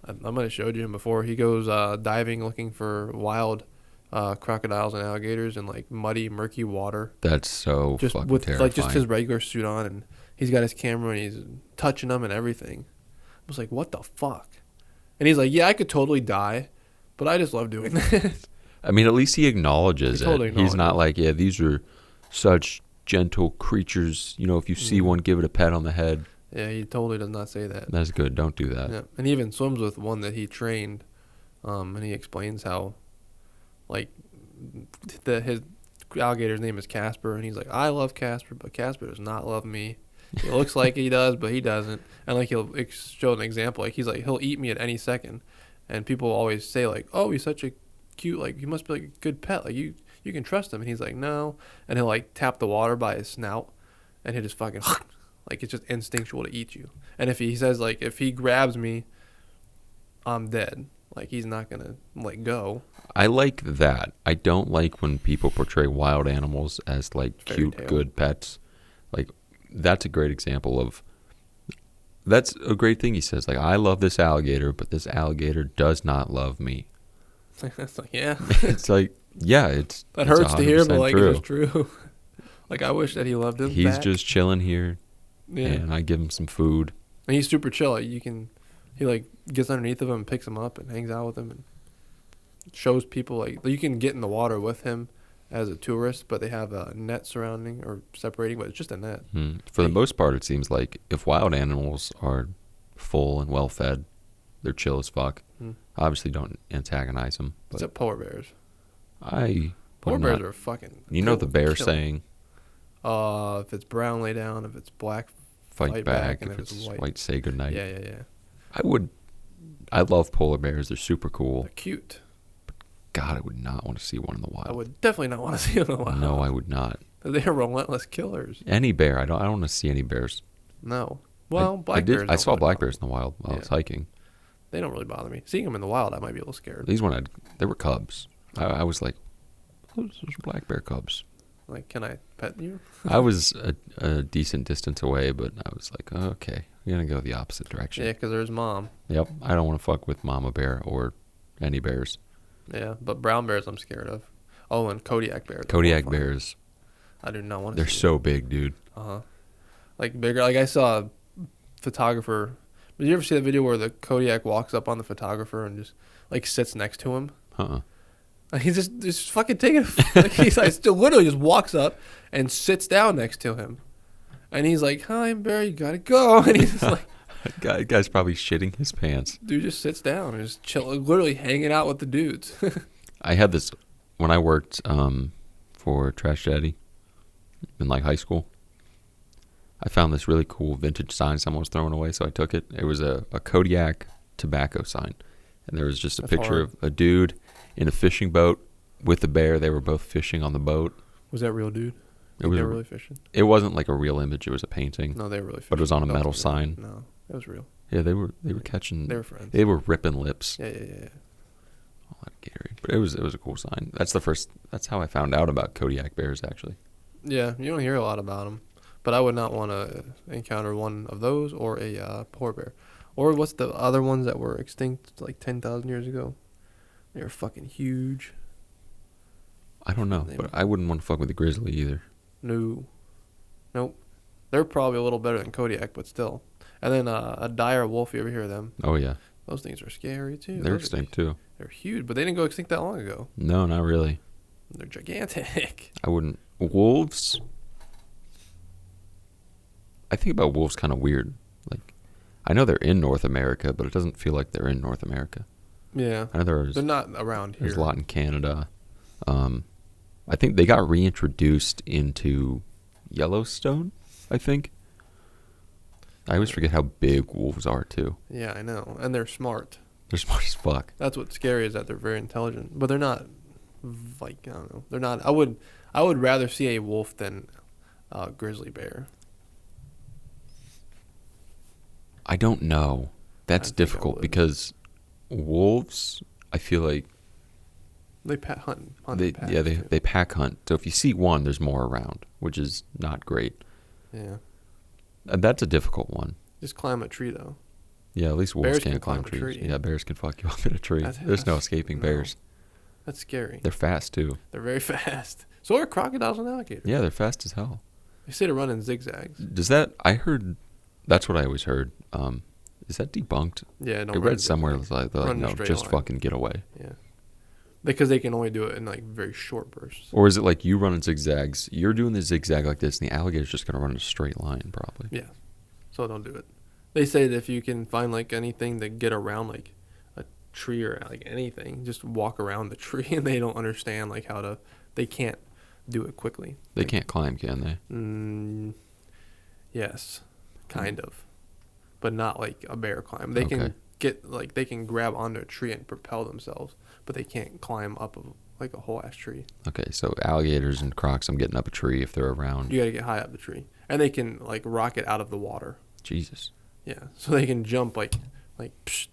I might have showed you him before. He goes diving looking for wild crocodiles and alligators in, like, muddy, murky water. That's so Just fucking with, terrifying. like, just his regular suit on, and he's got his camera, and he's touching them and everything. I was like, what the fuck? And he's like, yeah, I could totally die, but I just love doing this. I mean, at least he acknowledges He totally it. He's not acknowledges. like, yeah, these are such gentle creatures. You know, if you see one, give it a pat on the head. Yeah, he totally does not say that. That's good. Don't do that. Yeah, and he even swims with one that he trained, and he explains how, like, his alligator's name is Casper, and he's like, I love Casper, but Casper does not love me. He looks like he does, but he doesn't. And like he'll show an example, like he's like he'll eat me at any second, and people always say like, oh, he's such a cute, like he must be like a good pet, like you can trust him, and he's like, no, and he'll like tap the water by his snout, and he'll just fucking like it's just instinctual to eat you. And if he says like if he grabs me, I'm dead. Like he's not gonna let go. I like that. I don't like when people portray wild animals as like Fairy cute, tale. good pets. Like that's a great example of. That's a great thing he says. Like I love this alligator, but this alligator does not love me. It's like yeah, It's like yeah, it's that it's hurts to hear, but 100% like true. it's true. Like I wish that he loved him. He's back. just chilling here, Yeah. and I give him some food. And he's super chill. Like, he like gets underneath of him, and picks him up, and hangs out with him, and shows people like you can get in the water with him as a tourist, but they have a net surrounding or separating, but it's just a net. For the most part, it seems like if wild animals are full and well fed, they're chill as fuck. Obviously, don't antagonize them. But Except polar bears. I Polar would bears not- are fucking. You know the bear kill. saying, If it's brown, lay down. If it's black, "Fight back." and If it's white, say goodnight. Yeah. I love polar bears. They're super cool. They're cute. God, I would not want to see one in the wild. I would definitely not want to see them in the wild. No, I would not. They're relentless killers. Any bear. I don't want to see any bears. No. Well, I black did. bears. I don't saw really black bother bears in the wild while I was Yeah. hiking. They don't really bother me. Seeing them in the wild, I might be a little scared. These they were cubs. I was like, those are black bear cubs. Like, can I pet you? I was a decent distance away, but I was like, okay, we're gonna go the opposite direction. Yeah, because there's mom. Yep. I don't want to fuck with mama bear or any bears. Yeah, but brown bears I'm scared of. Oh, and Kodiak bears. Kodiak bears. I do not want to. They're so big, dude. Like bigger. Like I saw a photographer. Did you ever see the video where the Kodiak walks up on the photographer and just like sits next to him? Like, he's just fucking taking. Like he's like still literally just walks up and sits down next to him, and he's like, "Hi, Barry, you gotta go." And he's just like, Guy's probably shitting his pants. dude just sits down and just chill, literally hanging out with the dudes. I had this when I worked for Trash Daddy in like high school. I found this really cool vintage sign someone was throwing away, so I took it. It was a Kodiak tobacco sign, and there was just a That's picture hard. of a dude in a fishing boat with a bear. They were both fishing on the boat. Was that real, dude? It was they a- were really fishing. It wasn't like a real image; it was a painting. No, they were really fishing. But it was on a That metal wasn't real. sign. No, it was real. Yeah, they were catching. They were friends. They were ripping lips. Yeah. All that Gatorade. But it was a cool sign. That's how I found out about Kodiak bears, actually. Yeah, you don't hear a lot about them, but I would not want to encounter one of those or a polar bear. Or what's the other ones that were extinct like 10,000 years ago? They were fucking huge. I don't know, They but were- I wouldn't want to fuck with a grizzly either. No. Nope. They're probably a little better than Kodiak, but still. And then a dire wolf, you ever hear of them? Oh yeah, Those things are scary too. they're Those are- extinct too. They're huge, but they didn't go extinct that long ago. No, not really. They're gigantic. I wouldn't. Wolves. I think about wolves kind of weird. Like, I know they're in North America, but it doesn't feel like they're in North America. Yeah. I know They're not around here. there's a lot in Canada. I think they got reintroduced into Yellowstone, I think. I always forget how big wolves are, too. Yeah, I know. And they're smart. They're smart as fuck. That's what's scary is that they're very intelligent, but they're not like I don't know. They're not. I would rather see a wolf than a grizzly bear. I don't know. That's I think I difficult would. because wolves, I feel like They hunt they packs, they too. they pack hunt. So if you see one, there's more around, which is not great. Yeah. That's a difficult one. Just climb a tree though. Yeah, at least wolves Bears can't can climb climb a trees. tree. Yeah, bears can fuck you up in a tree. There's no escaping no. bears. That's scary. They're fast too. They're very fast. So are crocodiles and alligators. Yeah, they're fast as hell. They say to run in zigzags. Does that? I heard. That's what I always heard. Is that debunked? Yeah, don't I run read in somewhere zigzags. it's like, they're like, Run in a no, straight just line. fucking get away. Yeah. Because they can only do it in like very short bursts. Or is it like you run in zigzags? You're doing the zigzag like this, and the alligator's just gonna run in a straight line, probably. Yeah. So don't do it. They say that if you can find like anything to get around like a tree or like anything, just walk around the tree and they don't understand like how to they can't do it quickly. They can't climb, can they? Yes. Kind of. But not like a bear climb. They Okay. can get like they can grab onto a tree and propel themselves, but they can't climb up like a whole ass tree. Okay, so alligators and crocs, I'm getting up a tree if they're around. You got to get high up the tree. And they can like rocket out of the water. Jesus. Yeah. So they can jump like psh,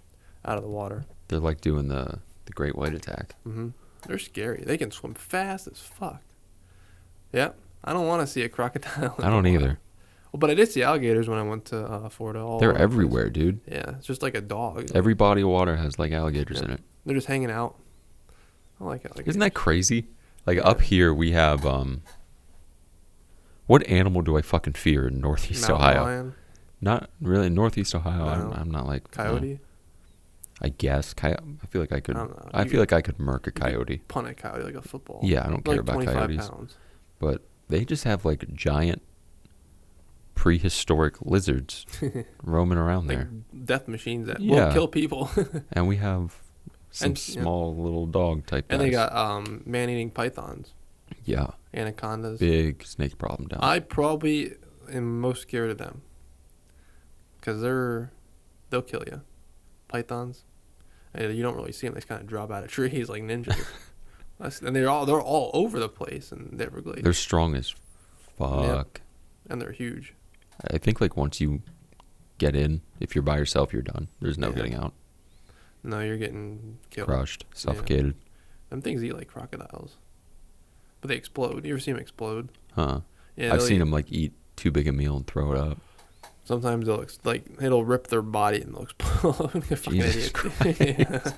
out of the water. They're like doing the great white attack. Mhm. They're scary. They can swim fast as fuck. Yeah. I don't want to see a crocodile. in I don't the wild. either. Well, but I did see alligators when I went to Florida. All They're over the place. everywhere, dude. Yeah, it's just like a dog. Every body of water has like alligators in it. They're just hanging out. I like alligators. Isn't that crazy? Like up here we have What animal do I fucking fear in Northeast Mountain Ohio? lion, Not really. Northeast Ohio, No. I'm not like... no. coyote. I guess. I feel like I could... I don't know. I You feel like I could murk a coyote. Punt a coyote like a football. Yeah, I don't They're care like about 25 coyotes. pounds. But they just have like giant prehistoric lizards roaming around Like there. death machines that Yeah. will kill people. And we have some And, yeah. small little dog type And they guys. got man-eating pythons, Yeah, anacondas. big snake problem down. I probably am most scared of them because they'll kill you. Pythons, and you don't really see them. They just kind of drop out of trees like ninjas. And they're all over the place in the Everglades. They're strong as fuck. And they're huge. I think like once you get in, if you're by yourself, you're done. There's no Yeah. getting out. No, you're getting killed. Crushed, suffocated. Them things eat like crocodiles, but they explode. You ever see them explode? Huh. Yeah, I've they'll seen eat- them like eat too big a meal and throw it up. Sometimes they'll it'll rip their body and they'll explode. They're fucking Jesus idiots. yeah.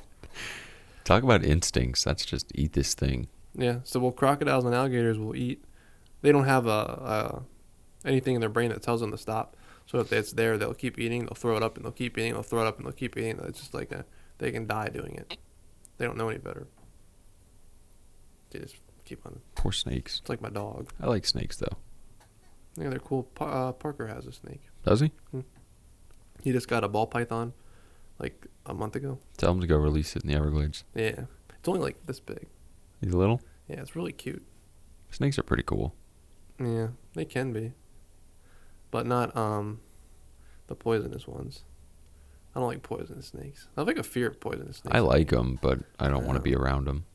Talk about instincts. That's just eat this thing. Yeah. So crocodiles and alligators will eat. They don't have anything in their brain that tells them to stop. So if it's there, they'll keep eating. They'll throw it up and they'll keep eating. They'll throw it up and they'll keep eating. It's just like they can die doing it. They don't know any better. They just keep on. Poor snakes. It's like my dog. I like snakes though. Yeah, they're cool. Parker has a snake. Does he? He just got a ball python like a month ago. Tell him to go release it in the Everglades. Yeah. It's only like this big. He's little. Yeah, it's really cute. Snakes are pretty cool. Yeah, they can be. But not the poisonous ones. I don't like poisonous snakes. I have like a fear of poisonous snakes. I like them, but I don't want to Yeah. be around them.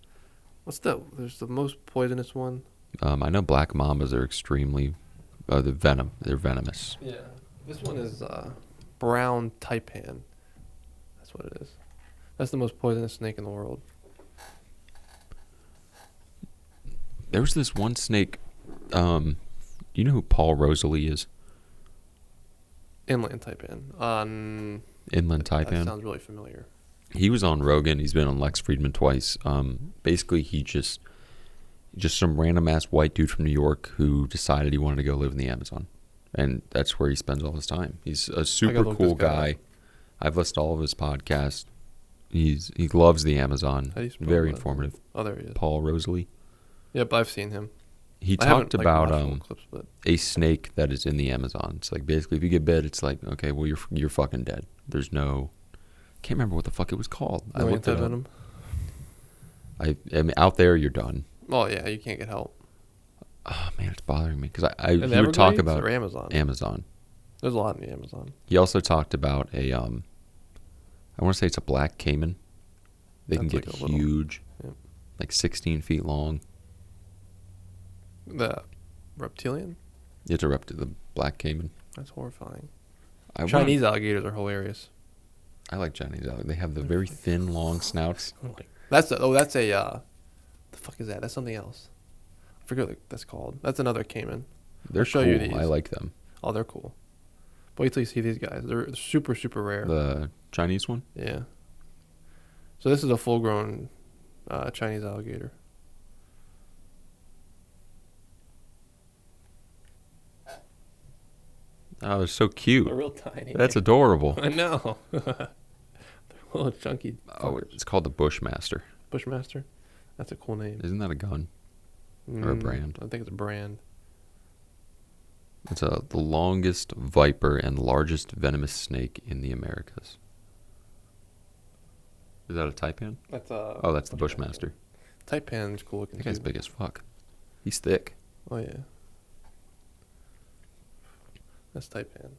There's the most poisonous one. I know black mambas are extremely... they're venomous. Yeah. This one is brown taipan. That's what it is. That's the most poisonous snake in the world. There's this one snake... you know who Paul Rosalie is? Inland taipan. Inland That taipan. sounds really familiar. He was on Rogan. He's been on Lex Friedman twice. Basically, he just some random ass white dude from New York who decided he wanted to go live in the Amazon, and that's where he spends all his time. He's a super look cool this guy guy. up. I've listened to all of his podcasts. He loves the Amazon. How do you spell Very that? informative. Oh, there he is. Paul Rosalie. Yep, I've seen him. He I haven't, talked about watched full clips, but a snake that is in the Amazon. It's like basically if you get bit, it's like okay, well you're fucking dead. There's no, can't remember what the fuck it was called. I no looked it up. antivenom. I mean, out there you're done. Oh yeah, you can't get help. Oh man, it's bothering me because In he the would talk Everglades about or Amazon. Amazon. There's a lot in the Amazon. He also talked about I want to say it's a black caiman. They can That's get like a little- huge, Yep. like 16 feet long. The reptilian. It's a the black caiman. That's horrifying. I Chinese alligators are hilarious. I like Chinese alligators. They have the very thin, long snouts. That's a the fuck is that? That's something else. I forget what that's called. That's another caiman. They're show cool. you these. I like them. Oh, they're cool. But wait till you see these guys. They're super, super rare. The Chinese one. Yeah. So this is a full-grown Chinese alligator. Oh, they're so cute. They're real tiny. That's adorable. I know. They're little chunky. Oh, fuckers. it's called the Bushmaster. Bushmaster. That's a cool name. Isn't that a gun? Or a brand? I think it's a brand. It's the longest viper and largest venomous snake in the Americas. Is that a taipan? That's a. Oh, that's the Bushmaster. Taipan's cool looking. That guy's too. big as fuck. He's thick. Oh yeah. That's taipan.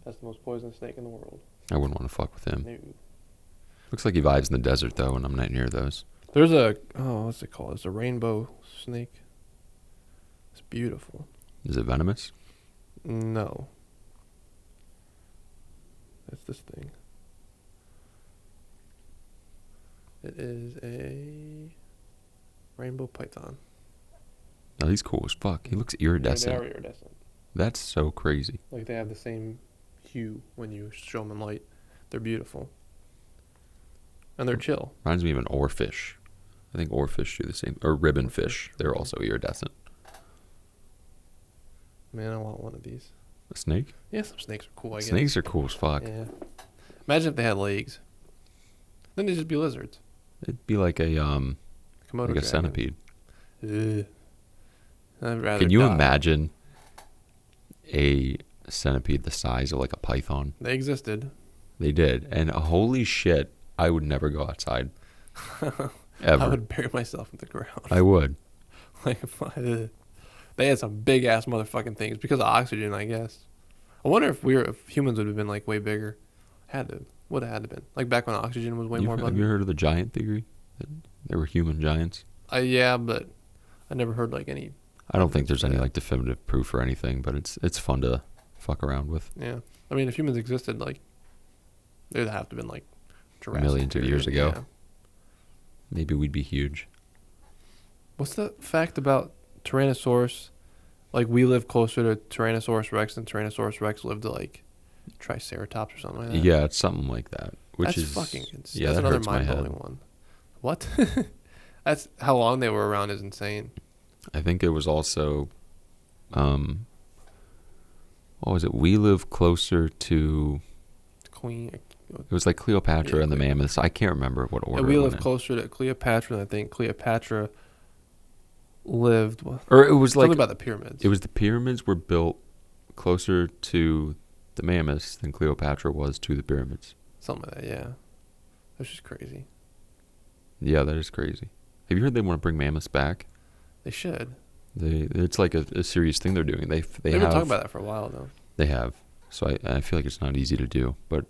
That's the most poisonous snake in the world. I wouldn't want to fuck with him. No. Looks like he vibes in the desert though, and I'm not near those. There's what's it called? It's a rainbow snake. It's beautiful. Is it venomous? No. That's this thing. It is a rainbow python. No, he's cool as fuck. He looks Yeah, iridescent. they are iridescent. That's so crazy. Like they have the same hue when you show them in light. They're beautiful. And they're chill. Reminds me of an oarfish. I think oarfish do the same. Or ribbon fish. They're also iridescent. Man, I want one of these. A snake? Yeah, some snakes are cool, I guess. Snakes are cool as fuck. Yeah. Imagine if they had legs. Then they'd just be lizards. It'd be like a Komodo like a dragon. centipede. Ugh. I'd rather Can you die. imagine a centipede the size of like a python? They existed. They did, and holy shit, I would never go outside. Ever. I would bury myself in the ground. I would. Like, they had some big ass motherfucking things because of oxygen, I guess. I wonder if humans would have been like way bigger. Would have had to been like back when oxygen was way more Have abundant. you heard of the giant theory? That there were human giants. Yeah, but I never heard like any. I don't think there's any Yeah. like definitive proof or anything, but it's fun to fuck around with. Yeah, I mean, if humans existed, like, they'd have to have been like Jurassic Millions of years period, ago. yeah. Maybe we'd be huge. What's the fact about Tyrannosaurus? Like, we live closer to Tyrannosaurus Rex than Tyrannosaurus Rex lived to like Triceratops or something like that. Yeah, it's something like that. Which that's is fucking. yeah, That's that another hurts my head. mind-blowing one. What? That's how long they were around is insane. I think it was also, what was it? We live closer to. Queen. It was like Cleopatra Yeah, and the mammoths. I can't remember what order. And we it live went in. closer to Cleopatra than I think Cleopatra lived. Or it was like Something about the pyramids. it was the pyramids were built closer to the mammoths than Cleopatra was to the pyramids. Something like that, yeah. That's just crazy. Yeah, that is crazy. Have you heard they want to bring mammoths back? They should. It's like a serious thing they're doing. They've They've have been talking about that for a while, though. They have. So I feel like it's not easy to do, but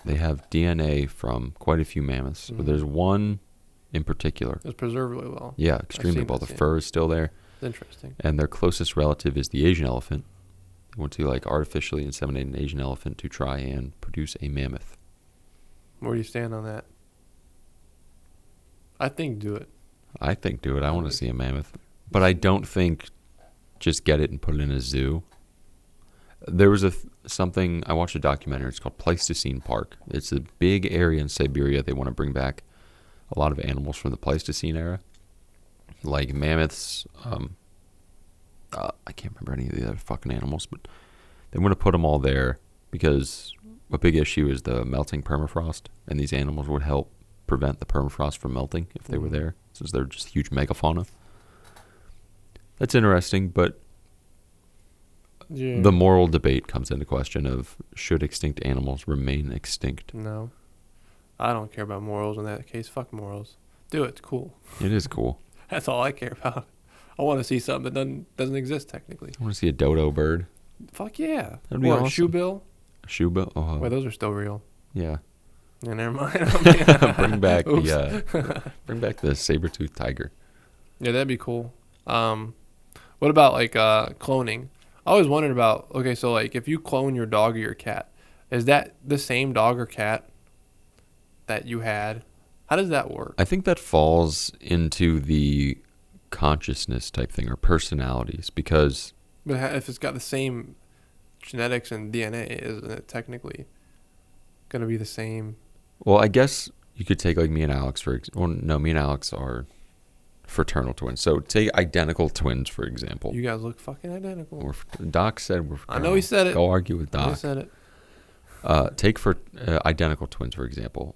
they have DNA from quite a few mammoths. But Mhm. there's one in particular. It was preserved really well. Yeah, extremely seen well. this, The yeah. fur is still there, It's interesting. and their closest relative is the Asian elephant. They want to like artificially inseminate an Asian elephant to try and produce a mammoth. Where do you stand on that? I think do it. I think do it. I want to see a mammoth, but I don't think just get it and put it in a zoo. There was something I watched a documentary. It's called Pleistocene Park. It's a big area in Siberia. They want to bring back a lot of animals from the Pleistocene era, like mammoths. I can't remember any of the other fucking animals, but they want to put them all there because a big issue is the melting permafrost, and these animals would help prevent the permafrost from melting if they were there, since they're just huge megafauna. That's interesting, but Yeah. the moral debate comes into question of should extinct animals remain extinct. No. I don't care about morals in that case. Fuck morals. Do it. It's cool. It is cool. That's all I care about. I want to see something that doesn't exist technically. I want to see a dodo bird. Fuck yeah. That'd be Or a awesome. shoebill. A shoebill. Oh, Wait, those are still real. yeah. Yeah, never mind. Bring back Oops. bring back the saber-toothed tiger. Yeah, that'd be cool. What about like cloning? I always wondered about. Okay, so like if you clone your dog or your cat, is that the same dog or cat that you had? How does that work? I think that falls into the consciousness type thing or personalities because But if it's got the same genetics and DNA, isn't it technically gonna be the same? well, I guess you could take like me and Alex me and Alex are fraternal twins. So take identical twins for example. You guys look fucking identical. Doc said we're I know he said it. Go argue with I Doc. said it. Take for identical twins, for example.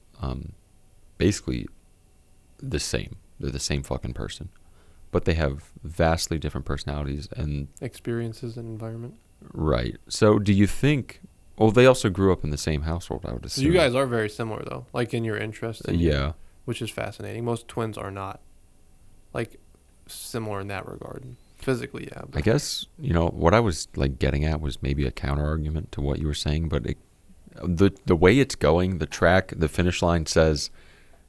Basically, the same. They're the same fucking person, but they have vastly different personalities. And Experiences and environment. right. So, do you think? Well, they also grew up in the same household. I would So assume. you guys are very similar though, like in your interests. and your- Yeah. which is fascinating. Most twins are not like similar in that regard. Physically, yeah. I guess what I was like getting at was maybe a counter argument to what you were saying, but the way it's going, the track, the finish line says,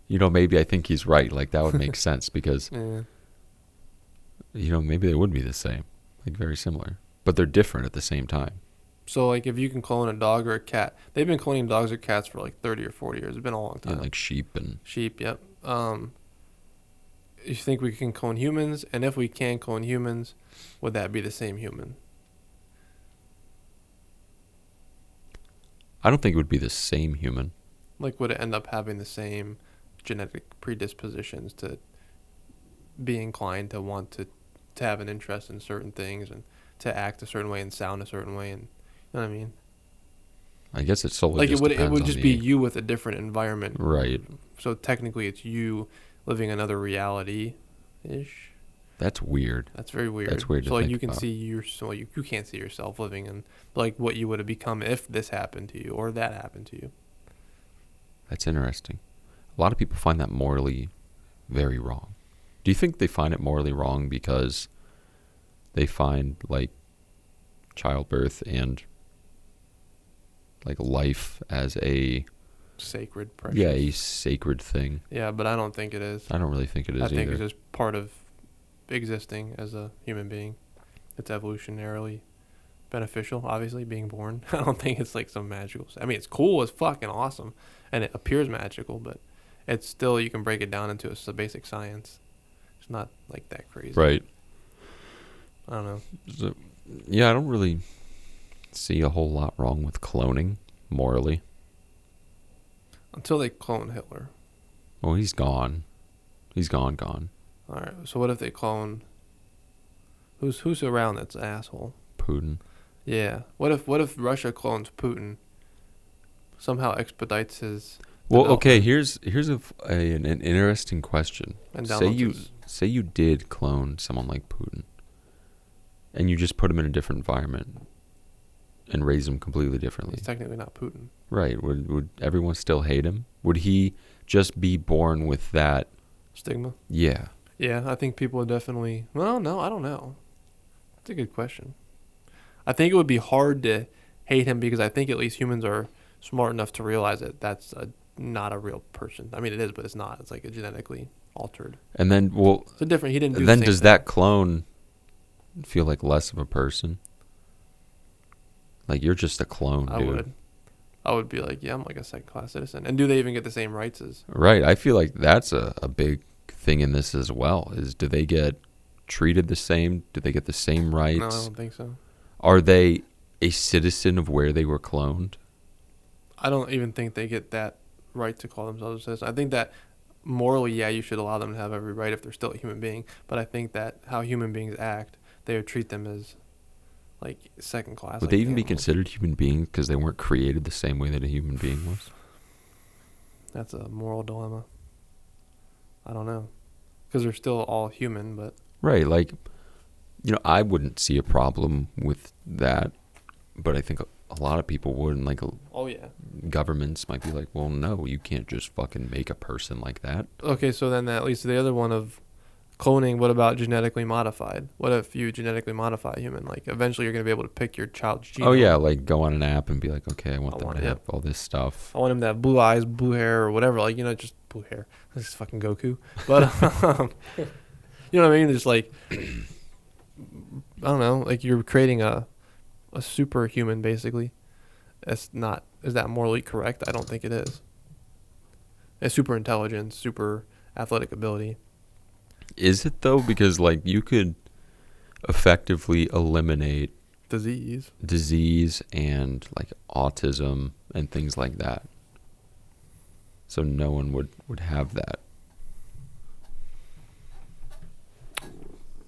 maybe I think he's right. Like that would make sense because Yeah. maybe they would be the same, like very similar, but they're different at the same time. So like if you can clone a dog or a cat, they've been cloning dogs or cats for like 30 or 40 years. It's been a long Yeah, time. like sheep and Sheep, yep. You think we can clone humans? And if we can clone humans, would that be the same human? I don't think it would be the same human. Like would it end up having the same genetic predispositions to be inclined to want to have an interest in certain things and to act a certain way and sound a certain way, and you know what I mean. I guess it solely Like just it depends would on just be you with a different environment. Right. So technically, it's you living another reality, ish. That's weird. That's very weird. That's weird to So like think you can about. see you can't see yourself living in like what you would have become if this happened to you or that happened to you. That's interesting. A lot of people find that morally very wrong. Do you think they find it morally wrong because they find like childbirth and like life as a Sacred, precious. yeah, a sacred thing? Yeah, but I don't think it is. I don't really think it is I think either. it's just part of existing as a human being. It's evolutionarily beneficial, obviously, being born. I don't think it's like some magical. I mean, it's cool, it's fucking awesome, and it appears magical, but it's still, you can break it down into a basic science. It's not like that crazy. Right. I don't know. So, yeah, I don't really see a whole lot wrong with cloning morally. Until they clone Hitler. Well, he's gone. He's gone. All right. So what if they clone? Who's around that's an asshole? Putin. Yeah. What if Russia clones Putin? Somehow expedites his. Well, development okay. Here's an interesting question. and Say downloads you his- did clone someone like Putin, and you just put him in a different environment and raise him completely differently. He's technically not Putin. Right? Would everyone still hate him? Would he just be born with that? Stigma. Yeah. Yeah, I think people would definitely. Well, no, I don't know. That's a good question. I think it would be hard to hate him because I think at least humans are smart enough to realize that that's not a real person. I mean, it is, but it's not. It's like a genetically altered. And then, well, It's a different. He didn't do. then the same does thing. that clone feel like less of a person? Like you're just a clone, dude. I would be like, yeah, I'm like a second class citizen. And do they even get the same rights as? Right. I feel like that's a big thing in this as well. Is do they get treated the same? Do they get the same rights? No, I don't think so. Are they a citizen of where they were cloned? I don't even think they get that right to call themselves a citizen. I think that morally, yeah, you should allow them to have every right if they're still a human being. But I think that how human beings act, they would treat them as like second class. Would like they even be animals. considered human beings because they weren't created the same way that a human being was? That's a moral dilemma. I don't know, because they're still all human, but Right. Like, I wouldn't see a problem with that, but I think a lot of people would, and like oh yeah. governments might be like, well, no, you can't just fucking make a person like that. Okay, so then that leads to the other one of cloning. What about genetically modified? What if you genetically modify a human? Like eventually you're gonna be able to pick your child's genome. Oh yeah, like go on an app and be like, okay, I want them want to it, have yep. all this stuff. I want him to have blue eyes, blue hair, or whatever. Like, just blue hair. This is fucking Goku. But, you know what I mean? Just like, I don't know. Like you're creating a superhuman, basically. Is that morally correct? I don't think it is. It's super intelligence, super athletic ability. Is it though? Because like you could effectively eliminate disease and like autism and things like that. So no one would have that.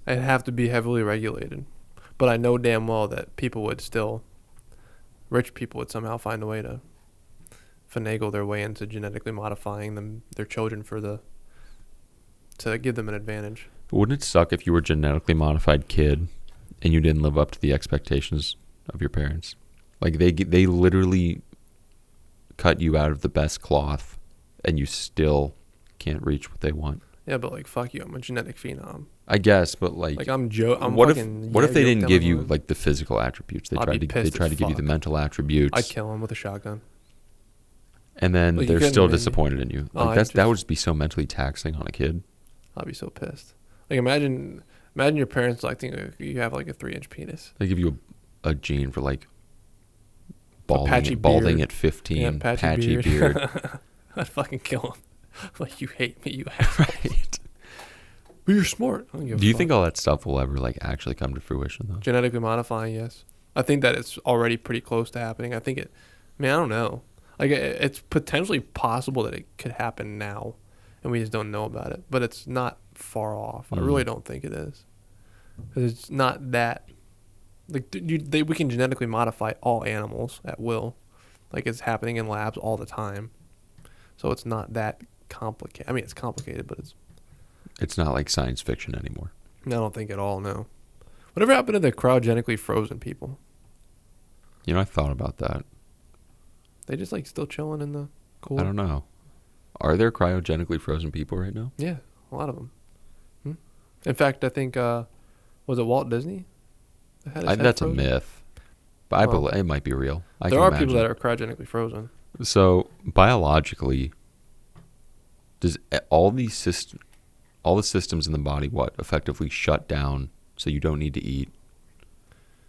It'd have to be heavily regulated. But I know damn well that rich people would somehow find a way to finagle their way into genetically modifying their children to give them an advantage. Wouldn't it suck if you were a genetically modified kid and you didn't live up to the expectations of your parents? Like they literally cut you out of the best cloth and you still can't reach what they want. Yeah, but like fuck you, I'm a genetic phenom. I guess, but like I'm Joe. what if they didn't give you like the physical attributes? They I'd tried be to pissed as give you the fuck. mental attributes. I'd kill him with a shotgun. And then Like, you they're couldn't still even- disappointed in you. Oh, Like I'd that would just be so mentally taxing on a kid. I'd be so pissed. Like imagine your parents like think you have like a 3-inch penis. They give you a gene for like patchy balding beard. at 15, Yeah, patchy beard. I'd fucking kill him. Like you hate me, you have. Right. But you're smart. I don't give a Do you fuck. think all that stuff will ever like actually come to fruition though? Genetically modifying? Yes. I think that it's already pretty close to happening. I think it. I don't know. Like it's potentially possible that it could happen now, and we just don't know about it. But it's not far off. I really don't think it is. 'Cause it's not that Like we can genetically modify all animals at will, like it's happening in labs all the time. So it's not that complicated. I mean, it's complicated, but It's not like science fiction anymore. I don't think at all. No. Whatever happened to the cryogenically frozen people? You know, I thought about that. They just like still chilling in the cool. I don't know. Are there cryogenically frozen people right now? Yeah, a lot of them. In fact, I think was it Walt Disney? that had his head That's a frozen? myth, but I Well, believe it might be real. There are people that are cryogenically frozen. So biologically, does all the systems in the body effectively shut down so you don't need to eat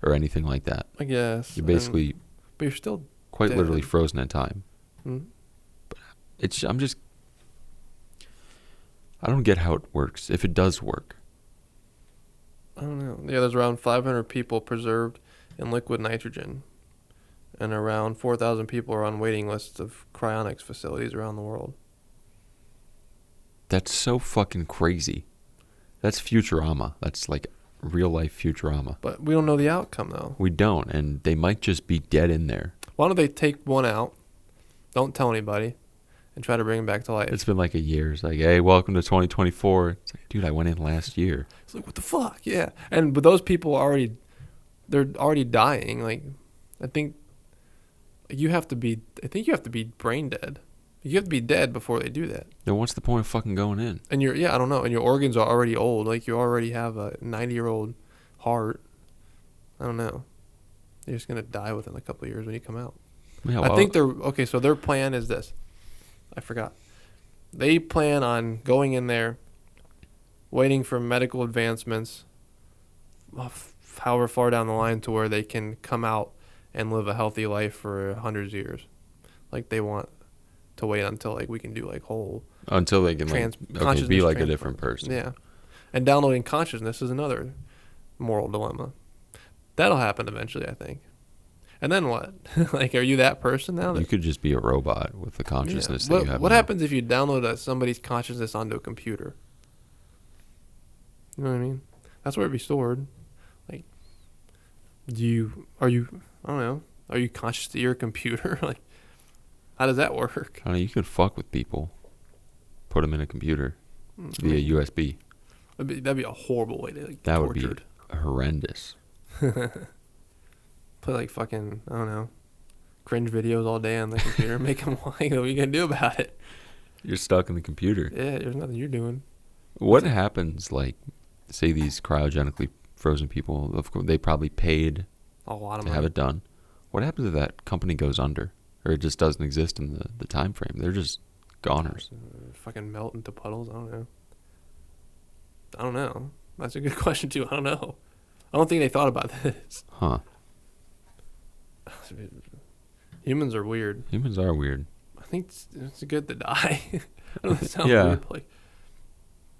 or anything like that? I guess. You're basically but you're still quite dead. literally frozen in time. Hmm? I don't get how it works. If it does work, I don't know. Yeah, there's around 500 people preserved in liquid nitrogen, and around 4,000 people are on waiting lists of cryonics facilities around the world. that's so fucking crazy. That's Futurama. That's like real life Futurama. But we don't know the outcome, though. We don't, and they might just be dead in there. Why don't they take one out, don't tell anybody, and try to bring him back to life? It's been like a year. It's like, hey, welcome to 2024. It's like, dude, I went in last year. It's like, what the fuck? Yeah. But those people they're already dying. Like, I think you have to be brain dead. You have to be dead before they do that. Then what's the point of fucking going in? And I don't know. And your organs are already old. Like, you already have a 90-year-old heart. I don't know. You're just going to die within a couple of years when you come out. Yeah, I think so their plan is this. I forgot. They plan on going in there, waiting for medical advancements, however far down the line to where they can come out and live a healthy life for hundreds of years. Like, they want to wait until like we can do like whole until they can consciousness be like a transfer. different person. Yeah. And downloading consciousness is another moral dilemma. That'll happen eventually, I think. And then what? Like, are you that person now? You could just be a robot with the consciousness that you have. What now. happens if you download somebody's consciousness onto a computer? You know what I mean? That's where it'd be stored. Like, I don't know. Are you conscious to your computer? Like, how does that work? I don't know, you could fuck with people. Put them in a computer via USB. That'd be a horrible way to That tortured. would be horrendous. Put like fucking, I don't know, cringe videos all day on the computer, make them like, what are you gonna do about it? You're stuck in the computer. Yeah, there's nothing you're doing. What happens, like, say these cryogenically frozen people, of course, they probably paid A lot of to money. have it done. What happens if that company goes under? Or it just doesn't exist in the time frame? They're just goners. Fucking melt into puddles. I don't know. That's a good question too. I don't know. I don't think they thought about this. Huh. Humans are weird. Humans are weird. I think it's good to die. I know that sounds Yeah. weird. But like,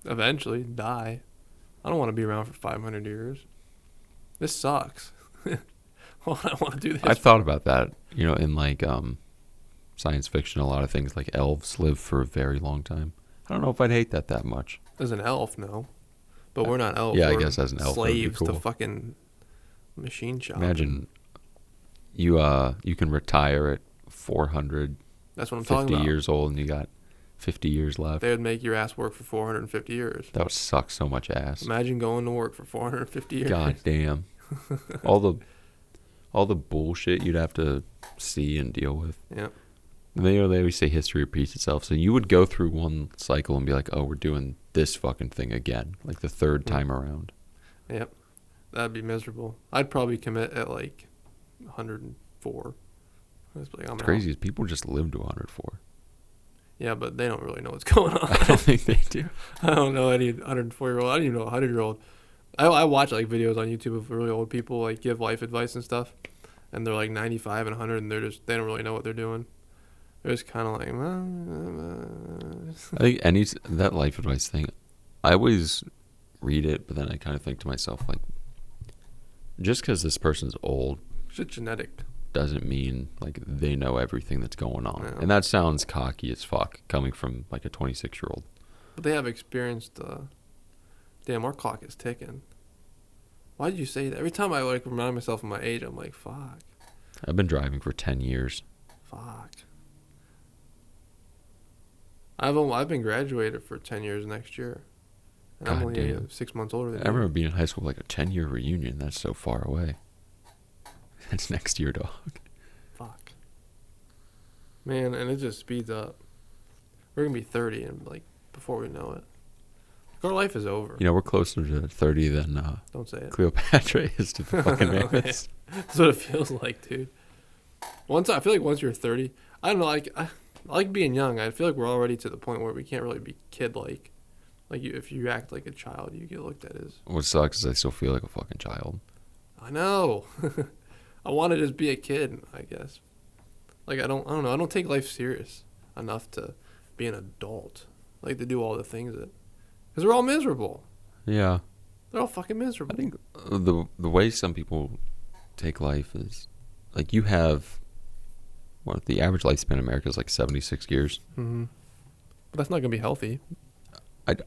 eventually die. I don't want to be around for 500 years. This sucks. Why would I want to do this? I thought about that, in like science fiction, a lot of things like elves live for a very long time. I don't know if I'd hate that much. As an elf, no. But we're not elves. Yeah, I We're guess as an elf, that'd be slaves cool. to fucking machine shop. Imagine you can retire at 450 That's what I'm talking about. years old and you got 50 years left. They would make your ass work for 450 years. That would suck so much ass. Imagine going to work for 450 years. God damn. all the bullshit you'd have to see and deal with. Yeah. And they always say history repeats itself. So you would go through one cycle and be like, oh, we're doing this fucking thing again, like the third time around. Yep. That'd be miserable. I'd probably commit at like 104. Like, It's crazy. Is people just live to 104. Yeah, but they don't really know what's going on. I don't think they do. I don't know any 104-year-old. I don't even know a 100-year-old. I watch like videos on YouTube of really old people like give life advice and stuff, and they're like 95 and 100, and they don't really know what they're doing. They're just kind of like, I think that life advice thing, I always read it, but then I kind of think to myself, like, just because this person's old it's just genetic. doesn't mean like they know everything that's going on. Yeah. And that sounds cocky as fuck coming from like a 26-year-old. But they have experienced. Damn, our clock is ticking. Why did you say that? Every time I like remind myself of my age, I'm like, fuck. I've been driving for 10 years. Fuck. I've been graduated for 10 years next year. And I'm God only damn. 6 months older than I you. remember being in high school like a 10-year reunion. That's so far away. That's next year, dog. Fuck. Man, and it just speeds up. We're going to be 30 and like before we know it. Our life is over. You know, we're closer to 30 than Don't say it. Cleopatra is to the fucking mammoths. That's what it feels like, dude. I feel like once you're 30, I don't know, I like being young. I feel like we're already to the point where we can't really be kid-like. Like, if you act like a child, you get looked at as... What sucks is I still feel like a fucking child. I know. I want to just be a kid, I guess. Like, I don't know. I don't take life serious enough to be an adult. Like, to do all the things that... Because we're all miserable. Yeah. They're all fucking miserable. I think the way some people take life is, like, you have... What, the average lifespan in America is like 76 years. Mm-hmm. But that's not going to be healthy.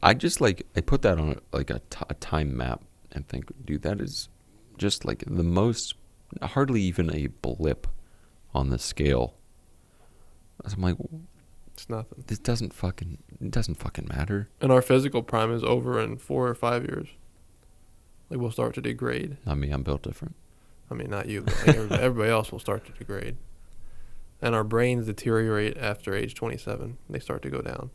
I just, like, I put that on, like, a time map and think, dude, that is just, like, the most... Hardly even a blip on the scale. I'm like... It's nothing. It doesn't fucking matter. And our physical prime is over in 4 or 5 years. Like, we'll start to degrade. I mean, I'm built different. I mean, not you, but like everybody else will start to degrade. And our brains deteriorate after age 27. They start to go down.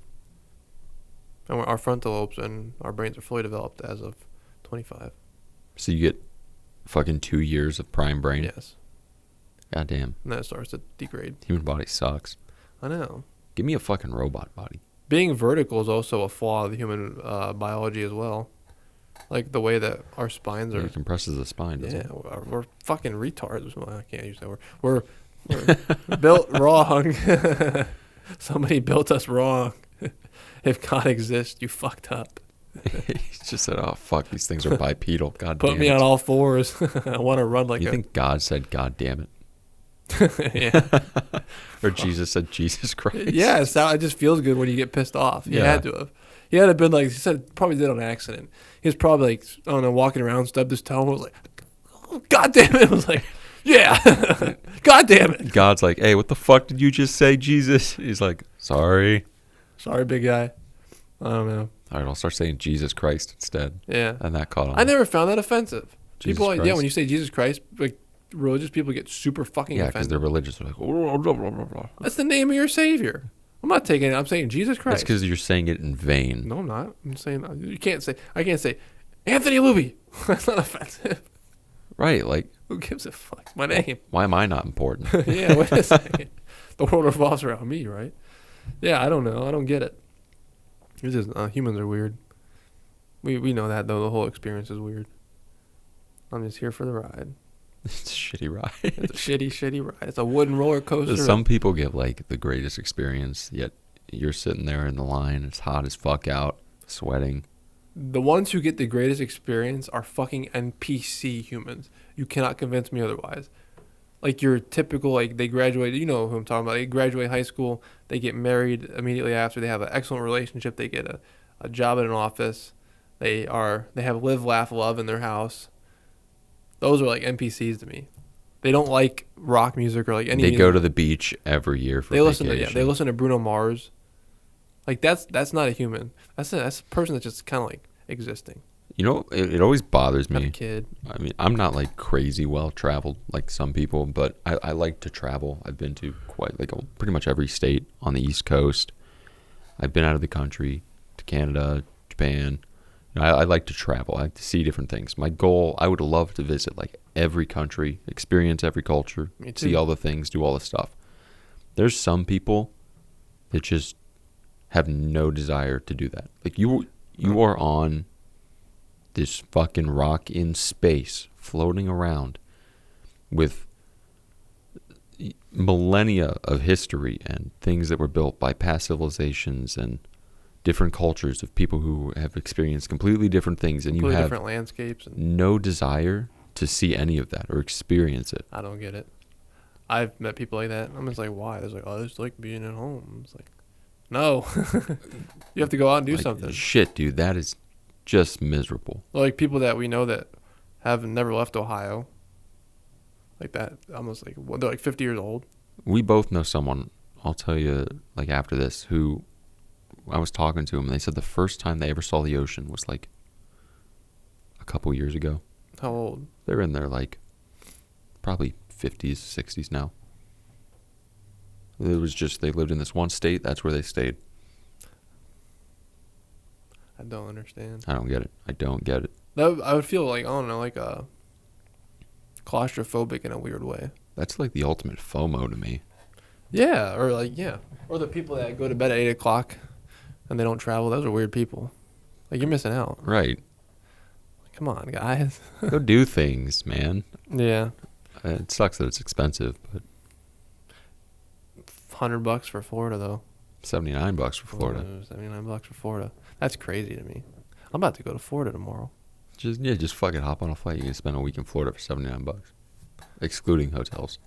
And our frontal lobes and our brains are fully developed as of 25. So you get fucking 2 years of prime brain? Yes. Goddamn. And then it starts to degrade. Human body sucks. I know. Give me a fucking robot body. Being vertical is also a flaw of the human biology as well. Like the way that our spines are. It compresses the spine, doesn't Yeah, it? we're fucking retards. Well, I can't use that word. We're built wrong. Somebody built us wrong. If God exists, you fucked up. He just said, oh, fuck, these things are bipedal. God Put damn me it. on all fours. I want to run like You a... think God said, God damn it? Yeah. Or Jesus said, Jesus Christ? Yeah, it just feels good when you get pissed off. He Yeah. had to have. He had to have been like, he said, probably did on accident. He was probably like, I don't know, walking around, stubbed his toe, and was like, God damn it. I was like, yeah. God damn it. God's like, hey, what the fuck did you just say, Jesus? He's like, sorry. Sorry, big guy. I don't know. All right, I'll start saying Jesus Christ instead. Yeah. And that caught on. I never found that offensive. Jesus People, yeah, Christ. when you say Jesus Christ, like religious people get super fucking Yeah, because offended. they're religious. They're like, blah, blah, blah, blah, blah. That's the name of your savior. I'm not taking it. I'm saying Jesus That's Christ. because you're saying it in vain. No, I'm not. I'm saying you can't say. I can't say Anthony Luby. That's not offensive. Right, like, Who gives a fuck? My name. why am I not important? Yeah. Wait a second. The world revolves around me, right? Yeah. I don't know. I don't get it. It's just humans are weird. We know that though. The whole experience is weird. I'm just here for the ride. It's a shitty ride. It's a shitty ride. It's a wooden roller coaster. Some people get like the greatest experience, yet you're sitting there in the line. It's hot as fuck out, sweating. The ones who get the greatest experience are fucking NPC humans. You cannot convince me otherwise. Like your typical, like they graduate, you know who I'm talking about. They graduate high school, they get married immediately after, they have an excellent relationship, they get a job at an office, they have live, laugh, love in their house. Those are like NPCs to me. They don't like rock music or like any. They music. go to the beach every year for They listen vacation. they listen to Bruno Mars. Like that's not a human. That's a person that's just kind of like existing. You know, it always bothers Not a me. kid. I mean, I'm not like crazy well traveled like some people, but I like to travel. I've been to quite like pretty much every state on the East Coast. I've been out of the country to Canada, Japan. You know, I like to travel. I like to see different things. My goal, I would love to visit like every country, experience every culture, Me too. see all the things, do all the stuff. There's some people that just have no desire to do that. Like you are on this fucking rock in space floating around with millennia of history and things that were built by past civilizations and different cultures of people who have experienced completely different things, and you Completely have different landscapes. And no desire to see any of that or experience it. I don't get it. I've met people like that. I'm just like, why? They're like, oh, I just like being at home. It's like, no. You have to go out and do Like, something. shit, dude, that is just miserable. Like people that we know that have never left Ohio. Like that, almost like they're like 50 years old. We both know someone, I'll tell you, like after this, who I was talking to them, and they said the first time they ever saw the ocean was like a couple years ago. How old? They're in their like probably 50s, 60s now. It was just they lived in this one state. That's where they stayed. I don't understand. I don't get it. I don't get it. I would feel like, I don't know, like claustrophobic in a weird way. That's like the ultimate FOMO to me. Yeah, or like, yeah. Or the people that go to bed at 8 o'clock and they don't travel. Those are weird people. Like, you're missing out. Right. Come on, guys. Go do things, man. Yeah. It sucks that it's expensive, but $100 for Florida, though. $79 for Florida. $79 for Florida. That's crazy to me. I'm about to go to Florida tomorrow. Just fucking hop on a flight. You can spend a week in Florida for $79, excluding hotels.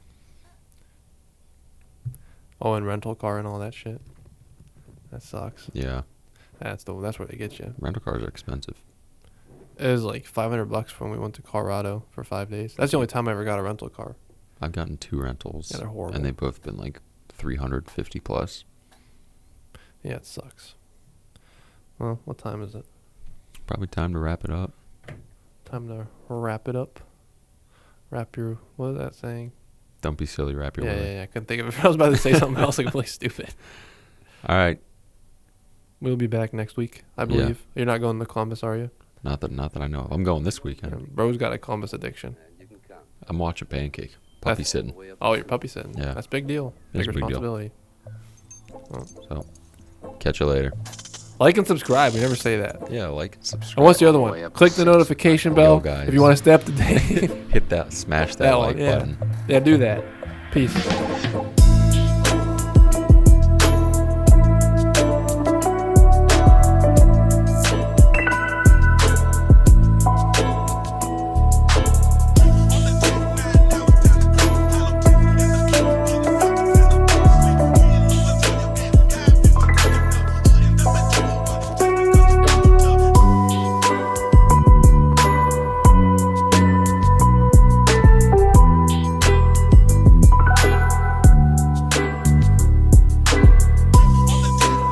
Oh, and rental car and all that shit. That sucks. Yeah, That's where they get you. rental cars are expensive. It was like $500 when we went to Colorado for 5 days. That's the only time I ever got a rental car. I've gotten 2 rentals, Yeah, they're horrible. and they've both been like $350 plus. Yeah, it sucks. Well, what time is it? Probably time to wrap it up. Time to wrap it up. Wrap your, what is that saying? Don't be silly, wrap your Yeah, willy. yeah, I couldn't think of it. I was about to say something else like completely stupid. All right. We'll be back next week, I believe. You're not going to Columbus, are you? Not that I know of. I'm going this weekend. Bro's got a Columbus addiction. You can come. I'm watching Pancake. Puppy That's- sitting. Oh, you're puppy sitting. Yeah. That's a big deal. It is Big a big deal. responsibility. So, catch you later. Like and subscribe. We never say that. Yeah, like, subscribe. And what's the other All the way one? up to Click the 6. notification Yo, bell guys. if you want to stay up to date. Hit that, smash that, That like one, yeah. button. Yeah, do that. Peace.